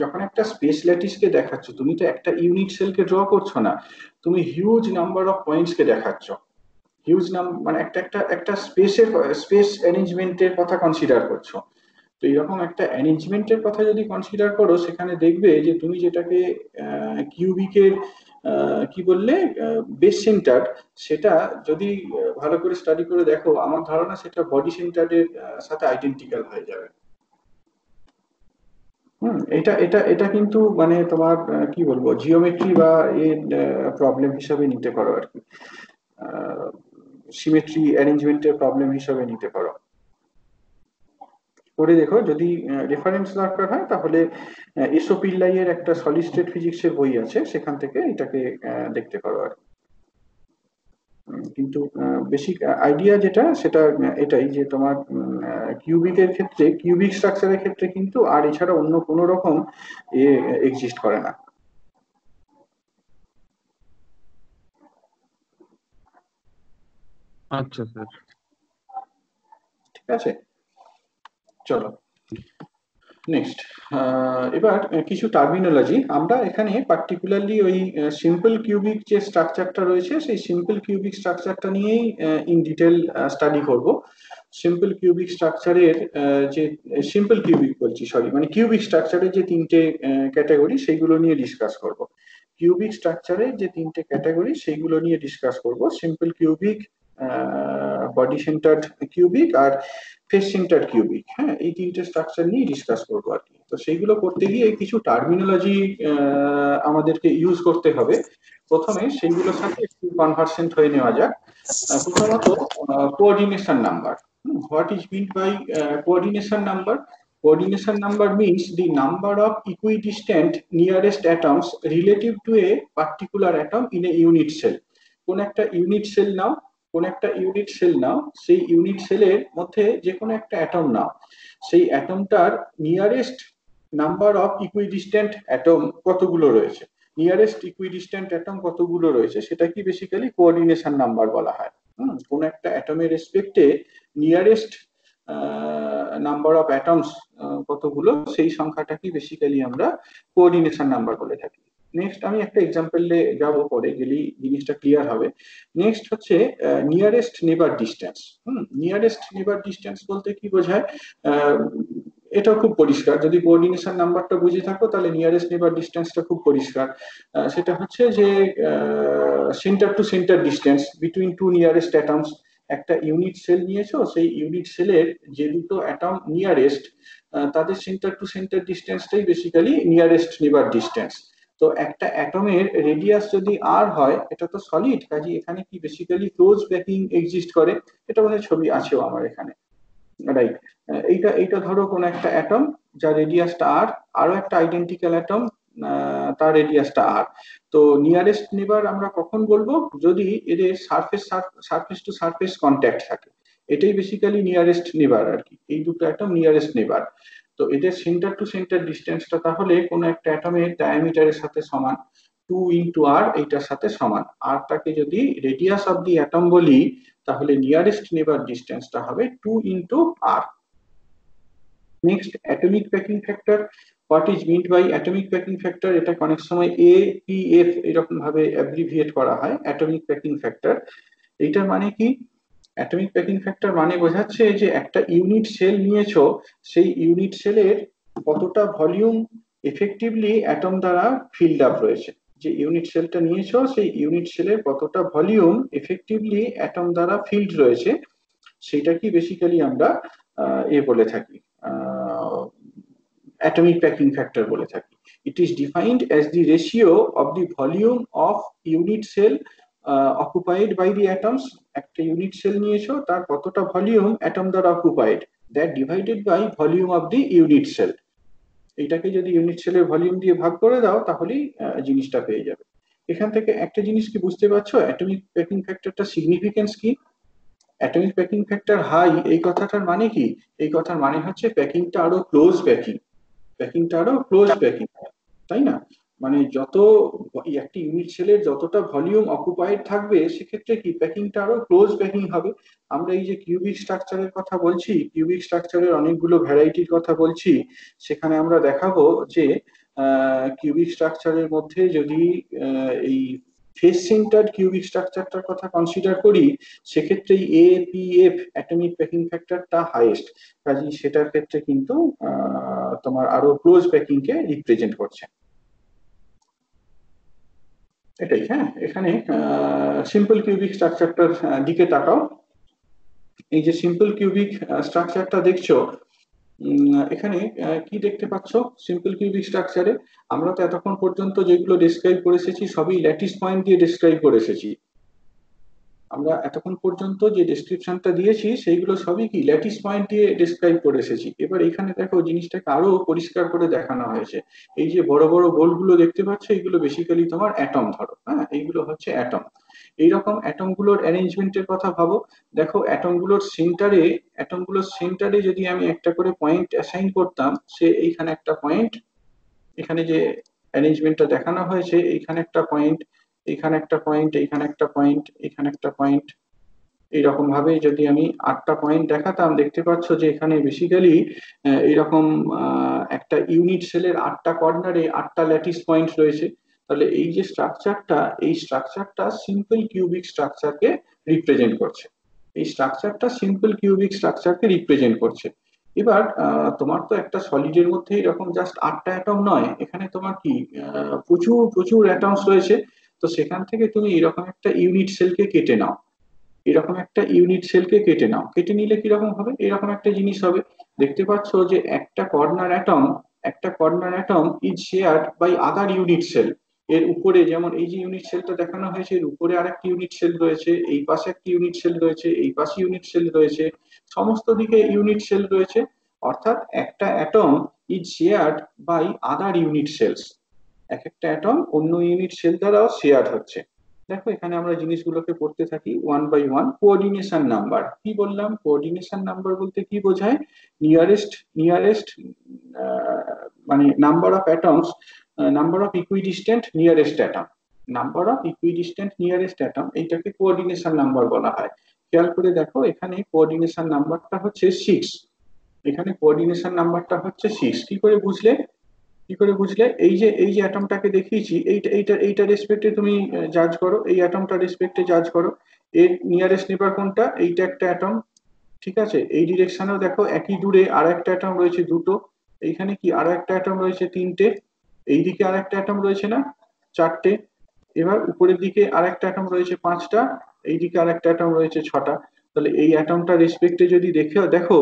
যখন একটা স্পেস ল্যাটিসকে দেখাচ্ছ তুমি তো একটা ইউনিট সেলকে ড্র করছো না, তুমি হিউজ নাম্বার অফ পয়েন্টস কে দেখাচ্ছ। হিউজ মানে একটা একটা একটা স্পেস অ্যারেঞ্জমেন্টের কথা কনসিডার করছো। তো এরকম একটা অ্যারেঞ্জমেন্টের কথা যদি কনসিডার করো সেখানে দেখবে যে তুমি যেটাকে কিউবিকের কি বললে বেস সেন্টার, সেটা যদি ভালো করে স্টাডি করে দেখো আমার ধারণা সেটা বডি সেন্টারের সাথে আইডেন্টিক্যাল হয়ে যাবে। এটা এটা এটা কিন্তু মানে তোমার কি বলবো জিওমেট্রি বা এর প্রবলেম হিসাবে নিতে পারো আর কি, সিমেট্রি অ্যারেঞ্জমেন্টের প্রবলেম হিসাবে নিতে পারো। করে দেখো, যদি রেফারেন্স দরকার হয় তাহলে এসও পিল্লাই এর একটা সলিড স্টেট ফিজিক্সের বই আছে, সেখান থেকে এটাকে দেখতে পারো আর কি। কিন্তু বেসিক আইডিয়া যেটা সেটা এটাই যে তোমার কিউবিকের ক্ষেত্রে, কিউবিক স্ট্রাকচারের ক্ষেত্রে কিন্তু আর এছাড়া অন্য কোনো রকম এক্সিস্ট করে না। আচ্ছা স্যার। ঠিক আছে, চলো নেক্সট। এবার কিছু টার্মিনোলজি আমরা এখানে পার্টিকুলারলি ওই সিম্পল কিউবিক যে স্ট্রাকচারটা রয়েছে সেই সিম্পল কিউবিক স্ট্রাকচারটা নিয়েই ইন ডিটেল স্টাডি করব। সিম্পল কিউবিক স্ট্রাকচারের যে সিম্পল কিউবিক বলছি সরি, মানে কিউবিক স্ট্রাকচারের যে তিনটে ক্যাটাগরি সেইগুলো নিয়ে ডিসকাস করব। কিউবিক স্ট্রাকচারের যে তিনটে ক্যাটাগরি সেইগুলো নিয়ে ডিসকাস করব, simple cubic, body centred cubic আর ফেস সেন্টার্ড কিউবিক। হ্যাঁ, এই তিনটে স্ট্রাকচার নিয়ে ডিসকাস করবো আর কি। তো সেইগুলো করতে গিয়ে কিছু টার্মিনোলজি আমাদেরকে ইউজ করতে হবে। প্রথমে সেইগুলোর সাথে একটু কনভার্সেন্ট হয়ে নেওয়া যাক। প্রথমত coordination number. What is meant by coordination number? Coordination number means the number of equidistant nearest atoms relative to a particular atom in a unit cell. কোন একটা ইউনিট সেল নাও, কোন একটা ইউনিট সেল নাও, সেই unit সেলের মধ্যে যে কোনো একটা অ্যাটম নাও, সেই অ্যাটমটার নিয়ারেস্ট নাম্বার অফ ইকুইডিস্ট্যান্ট অ্যাটম কতগুলো রয়েছে, নিয়ারেস্ট ইকুইডিস্ট্যান্ট অ্যাটম কতগুলো রয়েছে, সেটা কি বেসিক্যালি কোঅর্ডিনেশন নাম্বার বলা হয়। কোন একটা অ্যাটমের রেসপেক্টে নিয়ারেস্ট নাম্বার অফ অ্যাটমস কতগুলো, সেই সংখ্যাটাকে বেসিক্যালি আমরা কোঅর্ডিনেশন নাম্বার বলে থাকি। নেক্সট আমি একটা এক্সাম্পলে যাব, পরে গেলেই জিনিসটা ক্লিয়ার হবে। নেক্সট হচ্ছে nearest neighbour distance. Nearest neighbour distance বলতে কি বোঝায়? এটাও খুব পরিষ্কার, যদি কোঅর্ডিনেশন নাম্বারটা বুঝে থাকো তাহলে নিয়ারেস্ট নেবার ডিস্টেন্সটা খুব পরিষ্কার। সেটা হচ্ছে যে centre to centre distance between two nearest atoms. একটা ইউনিট সেল নিয়েছো, সেই ইউনিট সেলের যে দুটো অ্যাটম নিয়ারেস্ট তাদের সেন্টার টু সেন্টার ডিস্টেন্সটাই বেসিক্যালি নিয়ারেস্ট নেবার ডিস্টেন্স। তো একটা অ্যাটমের রেডিয়াস যদি আর হয়, এটা তো সলিড, কাজে এখানে কি বেসিক্যালি ক্লোজ প্যাকিং এক্সিস্ট করে। এটা মানে ছবি আছেও আমার এখানে, রাইট? এইটা এইটা ধরো কোন একটা অ্যাটম যার রেডিয়াসটা আর, আরো একটা আইডেন্টিক্যাল অ্যাটম তার রেডিয়াসটা আর। তো নিয়ারেস্ট নেবার আমরা কখন বলবো? যদি এদের সারফেস টু সারফেস কন্ট্যাক্ট থাকে, এটাই বেসিক্যালি নিয়ারেস্ট নেবার আর কি। এই দুটো অ্যাটম নিয়ারেস্ট নেবার। তো এদের সেন্টার টু সেন্টার ডিস্টেন্সটা তাহলে কোন একটা অ্যাটমের ডায়ামিটারের সাথে সমান, 2 × r এইটার সাথে সমান। আরটাকে যদি রেডিয়াস অফ দি অ্যাটম বলি, তাহলে নিয়ারেস্ট নেবার ডিস্টেন্সটা হবে 2 × r। Next atomic packing factor. What is meant by atomic packing factor? এটা অনেক সময় APF এরকম ভাবে অ্যাব্রিভিয়েট করা হয়, অ্যাটমিক প্যাকিং ফ্যাক্টর। এইটার মানে কি? অ্যাটমিক প্যাকিং ফ্যাক্টর মানে বোঝাচ্ছে যে একটা ইউনিট সেল নিয়েছো, সেই ইউনিট সেলের কতটা ভলিউম এফেক্টিভলি অ্যাটম দ্বারা ফিল্ড আপ রয়েছে। যে ইউনিট সেলটা নিয়েছো, সেই ইউনিট সেলের কতটা ভলিউম এফেক্টিভলি অ্যাটম দ্বারা ফিল্ড রয়েছে, সেটা কি বেসিক্যালি আমরা বলে থাকি, atomic packing factor বলে থাকি। It is defined as the ratio of the volume of unit cell occupied by the atoms. একটা ইউনিট সেল নিয়েছো, তার কতটা ভলিউম অ্যাটম দ্বারা occupied, that divided by volume of the unit cell. এইটাকে যদি unit সেলের ভলিউম দিয়ে ভাগ করে দাও, তাহলেই জিনিসটা পেয়ে যাবে। এখান থেকে একটা জিনিস কি বুঝতে পারছো, অ্যাটমিক প্যাকিং ফ্যাক্টরটা সিগনিফিকেন্স কি? অ্যাটমিক প্যাকিং ফ্যাক্টর হাই এই কথাটার মানে কি? এই কথার মানে হচ্ছে প্যাকিংটা আরো ক্লোজ প্যাকিং, প্যাকিংটা আরো ক্লোজ প্যাকিং, তাই না? মানে যত একটি ইউনিট সেলের যতটা ভলিউম অকুপাইড থাকবে, সেক্ষেত্রে কি প্যাকিংটা আরো ক্লোজ প্যাকিং হবে। আমরা এই যে কিউবিক স্ট্রাকচারের কথা বলছি, কিউবিক স্ট্রাকচারের অনেকগুলো ভ্যারাইটির কথা বলছি, সেখানে আমরা দেখাবো যে কিউবিক স্ট্রাকচারের মধ্যে যদি এই ফেস সেন্টার্ড কিউবিক স্ট্রাকচারটার কথা কনসিডার করি, সেক্ষেত্রে APF অ্যাটমিক প্যাকিং ফ্যাক্টরটা হাইয়েস্ট। কাজেই সেটার ক্ষেত্রে কিন্তু তোমার আরো ক্লোজ প্যাকিং কে রিপ্রেজেন্ট করছে। এটাই। হ্যাঁ, এখানে সিম্পল কিউবিক স্ট্রাকচারটার দিকে তাকাও। এই যে সিম্পল কিউবিক স্ট্রাকচারটা দেখছো, এখানে কি দেখতে পাচ্ছ? সিম্পল কিউবিক স্ট্রাকচারে আমরা তো এতক্ষণ পর্যন্ত যেগুলো ডেসক্রাইব করে এসেছি সবই ল্যাটিস পয়েন্ট দিয়ে ডেসক্রাইব করে এসেছি। আমরা এতক্ষণ পর্যন্ত যে ডেসক্রিপশনটা দিয়েছি সেইগুলো সবই কি ল্যাটিস পয়েন্ট দিয়ে ডেসক্রাইব করে এসেছি। এবার এখানে দেখো জিনিসটাকে আরো পরিষ্কার করে দেখানো হয়েছে। এই যে বড় বড় গোলগুলো দেখতে পাচ্ছ, এগুলো বেসিক্যালি তোমার অ্যাটম ধরো। হ্যাঁ, এইগুলো হচ্ছে অ্যাটম। এইরকম অ্যাটম গুলোর অ্যারেঞ্জমেন্টের কথা ভাবো। দেখো অ্যাটম গুলোর সেন্টারে যদি আমি একটা করে পয়েন্ট অ্যাসাইন করতাম, সে এইখানে একটা পয়েন্ট, এখানে যে অ্যারেঞ্জমেন্টটা দেখানো হয়েছে, এইখানে একটা পয়েন্ট, এখানে একটা পয়েন্ট, এখানে একটা পয়েন্ট, এখানে একটা পয়েন্ট, এইরকম ভাবে যদি আমি 8টা পয়েন্ট দেখাতাম, দেখতে পাচ্ছ যে এখানে বেসিক্যালি এরকম একটা ইউনিট সেলের 8টা কর্নারে 8টা ল্যাটিস পয়েন্ট রয়েছে। তাহলে এই যে স্ট্রাকচারটা, এই স্ট্রাকচারটা সিম্পল কিউবিক স্ট্রাকচারকে রিপ্রেজেন্ট করছে। এই স্ট্রাকচারটা সিম্পল কিউবিক স্ট্রাকচারকে রিপ্রেজেন্ট করছে। এবার তোমার তো একটা সলিডের মধ্যে এরকম জাস্ট 8টা অ্যাটম নয়, এখানে তোমার কি প্রচুর প্রচুর অ্যাটমস রয়েছে। তো সেখান থেকে তুমি এরকম একটা ইউনিট সেলকে কেটে নাও, এরকম একটা ইউনিট সেলকে কেটে নাও, কেটে নিলে কিরকম হবে, এরকম একটা জিনিস হবে। দেখতে পাচ্ছ যে একটা corner atom is shared by other unit cell. এর উপরে যেমন এই যে ইউনিট সেলটা দেখানো হয়েছে, এর উপরে আরেকটি ইউনিট সেল রয়েছে, এই পাশে একটি ইউনিট সেল রয়েছে, এই পাশে ইউনিট সেল রয়েছে, সমস্ত দিকে ইউনিট সেল রয়েছে। অর্থাৎ একটা atom is shared by other unit cells, এক একটা অ্যাটম অন্য ইউনিট সেল দ্বারাও শেয়ার হচ্ছে। দেখো এখানে আমরা জিনিসগুলোকে পড়তে থাকি one by one. Coordination number কি বললাম, কোঅর্ডিনেশন নাম্বার বলতে কি বোঝায়, নিয়ারেস্ট মানে number of atoms, number of equidistant nearest atom, number of equidistant nearest atom, এইটাকে কোঅর্ডিনেশন নাম্বার বলা হয়। খেয়াল করে দেখো এখানে কোঅর্ডিনেশন নাম্বারটা হচ্ছে 6, এখানে কোঅর্ডিনেশন নাম্বারটা হচ্ছে 6। কি করে বুঝলে, এই যে অ্যাটমটাকে দেখিয়েছি, এইটা রেসপেক্টে তুমি জাজ করো, এই অ্যাটমটা রেসপেক্টে জাজ করো, এর নিয়ারেস্ট নেবার কোনটা, এইটা একটা অ্যাটম। ঠিক আছে, এই ডিরেকশনেও দেখো একই দূরে আর একটা অ্যাটম রয়েছে দুটো, এইখানে কি আর একটা অ্যাটম রয়েছে তিনটে, এইদিকে আর একটা অ্যাটম রয়েছে না চারটে, এবার উপরের দিকে আর একটা অ্যাটম রয়েছে পাঁচটা, এইদিকে আর একটা অ্যাটম রয়েছে ছটা। তাহলে এই অ্যাটমটা রেসপেক্টে যদি দেখো দেখো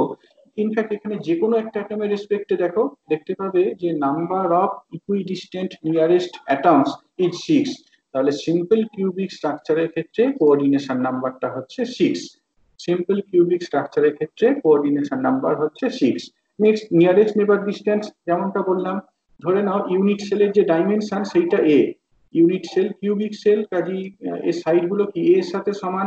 ইনফ্যাক্ট এখানে যে কোনো একটা অ্যাটমের রেসপেক্টে দেখো, দেখতে পাবে যে number of equidistant nearest atoms is 6। তাহলে সিম্পল কিউবিক স্ট্রাকচারের ক্ষেত্রে কোঅর্ডিনেশন নাম্বারটা হচ্ছে 6। সিম্পল কিউবিক স্ট্রাকচারের ক্ষেত্রে কোঅর্ডিনেশন নাম্বার হচ্ছে 6। নেক্সট নিয়ারেস্ট নেবার ডিস্টেন্স, যেমনটা বললাম, ধরে নাও ইউনিট সেলের যে ডাইমেনশন সেইটা এ, ইউনিট সেল কিউবিক সেল, কাজী এর সাইড গুলো কি এ এর সাথে সমান।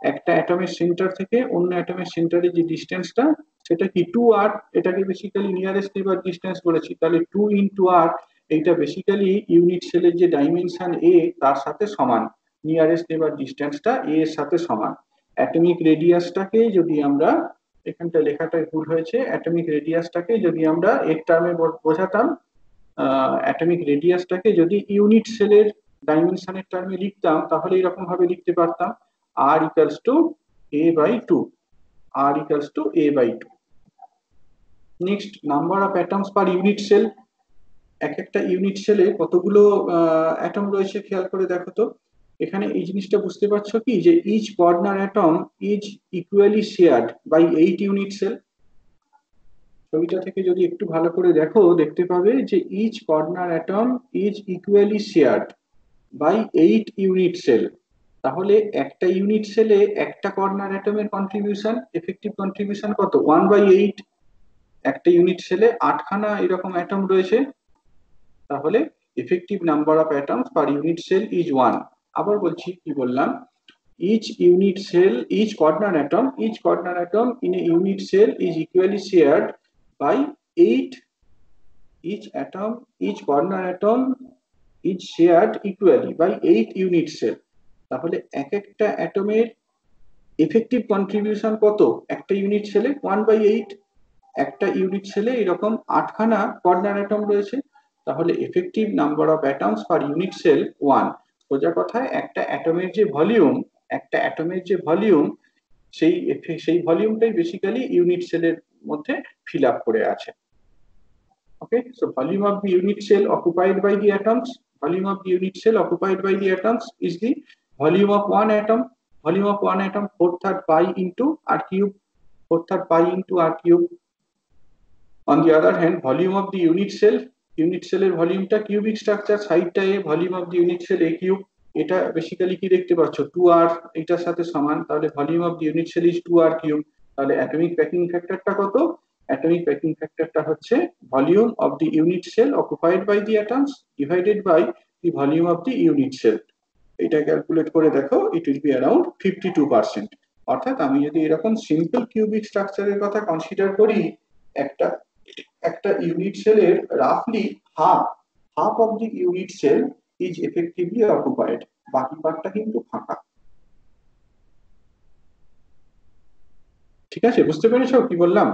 একটা অ্যাটমের সেন্টার থেকে অন্য অ্যাটমের সেন্টারে যে ডিস্টেন্সটা সেটা কি 2r, এটাকে বেসিক্যালি নিয়ারেস্ট নেবার ডিস্টেন্স বলেছি। তাহলে 2 × r, এইটা বেসিক্যালি ইউনিট সেলের যে ডাইমেনশন এ তার সাথে সমান, নিয়ারেস্ট নেবার ডিস্টেন্সটা এ এর সাথে সমান। অ্যাটমিক রেডিয়াসটাকে যদি আমরা, এখানটা লেখাটাই ভুল হয়েছে, অ্যাটমিক রেডিয়াসটাকে যদি আমরা এক টার্মে বোঝাতাম, অ্যাটমিক রেডিয়াসটাকে যদি ইউনিট সেলের ডাইমেনশনের টার্মে লিখতাম, তাহলে এরকম ভাবে লিখতে পারতাম r equals to a/2, r=a/2। Next number of atoms per unit cell, এক একটা ইউনিট সেলে কতগুলো অ্যাটম রয়েছে খেয়াল করে দেখো তো। এখানে এই জিনিসটা বুঝতে পারছো কি, যে each corner atom is equally shared by 8 unit cell. ছবিটা থেকে যদি একটু ভালো করে দেখো, দেখতে পাবে যে each corner atom is equally shared by 8 unit সেল। তাহলে একটা ইউনিট সেলে একটা কর্নার অ্যাটমের কন্ট্রিবিউশন, এফেক্টিভ কন্ট্রিবিউশন কত, 1/8। একটা ইউনিট সেলে 8খানা এরকম অ্যাটম রয়েছে, তাহলে effective number of atoms per unit cell is 1। আবার বলছি, কি বললাম, each corner atom in a unit cell is equally shared by 8, each corner atom is shared equally by 8 unit cell। তাহলে এক একটা অ্যাটমের এফেক্টিভ কন্ট্রিবিউশন কত একটা ইউনিট সেলে, 1/8। একটা ইউনিট সেলে এরকম 8খানা কর্নার অ্যাটম রয়েছে, তাহলে effective number of atoms per unit cell 1। সোজা কথায় একটা অ্যাটমের যে ভলিউম, সেই ভলিউমটাই বেসিক্যালি ইউনিট সেলের মধ্যে ফিল আপ করে আছে। Okay, so volume of the unit cell occupied by the atoms, volume of the unit cell occupied by the atoms is the volume of one atom, 4/3 pi into r cube, 4/3 pi into r cube। On the other hand, volume of the unit cell এর ভলিউমটা cubic structure, সাইডটা a, volume of the unit cell a cube. এটা basically কি দেখতে পাচ্ছ, 2r, এটার সাথে সমান, তাহলে volume of the unit cell is 2r cube. তাহলে অ্যাটমিক প্যাকিং ফ্যাক্টরটা কত, অ্যাটমিক প্যাকিং ফ্যাক্টরটা হচ্ছে volume of the unit cell occupied by the atoms divided by the volume of the unit cell. এটা ক্যালকুলেট করে দেখো, ইট উইল বি অ্যারাউন্ড 52%। অর্থাৎ আমি যদি এরকম সিম্পল কিউবিক স্ট্রাকচারের কথা কনসিডার করি, একটা একটা ইউনিট সেলের রাফলি half of the unit cell is effectively occupied, বাকি পার্টটা কিন্তু ফাঁকা। ঠিক আছে, বুঝতে পেরেছো কি বললাম?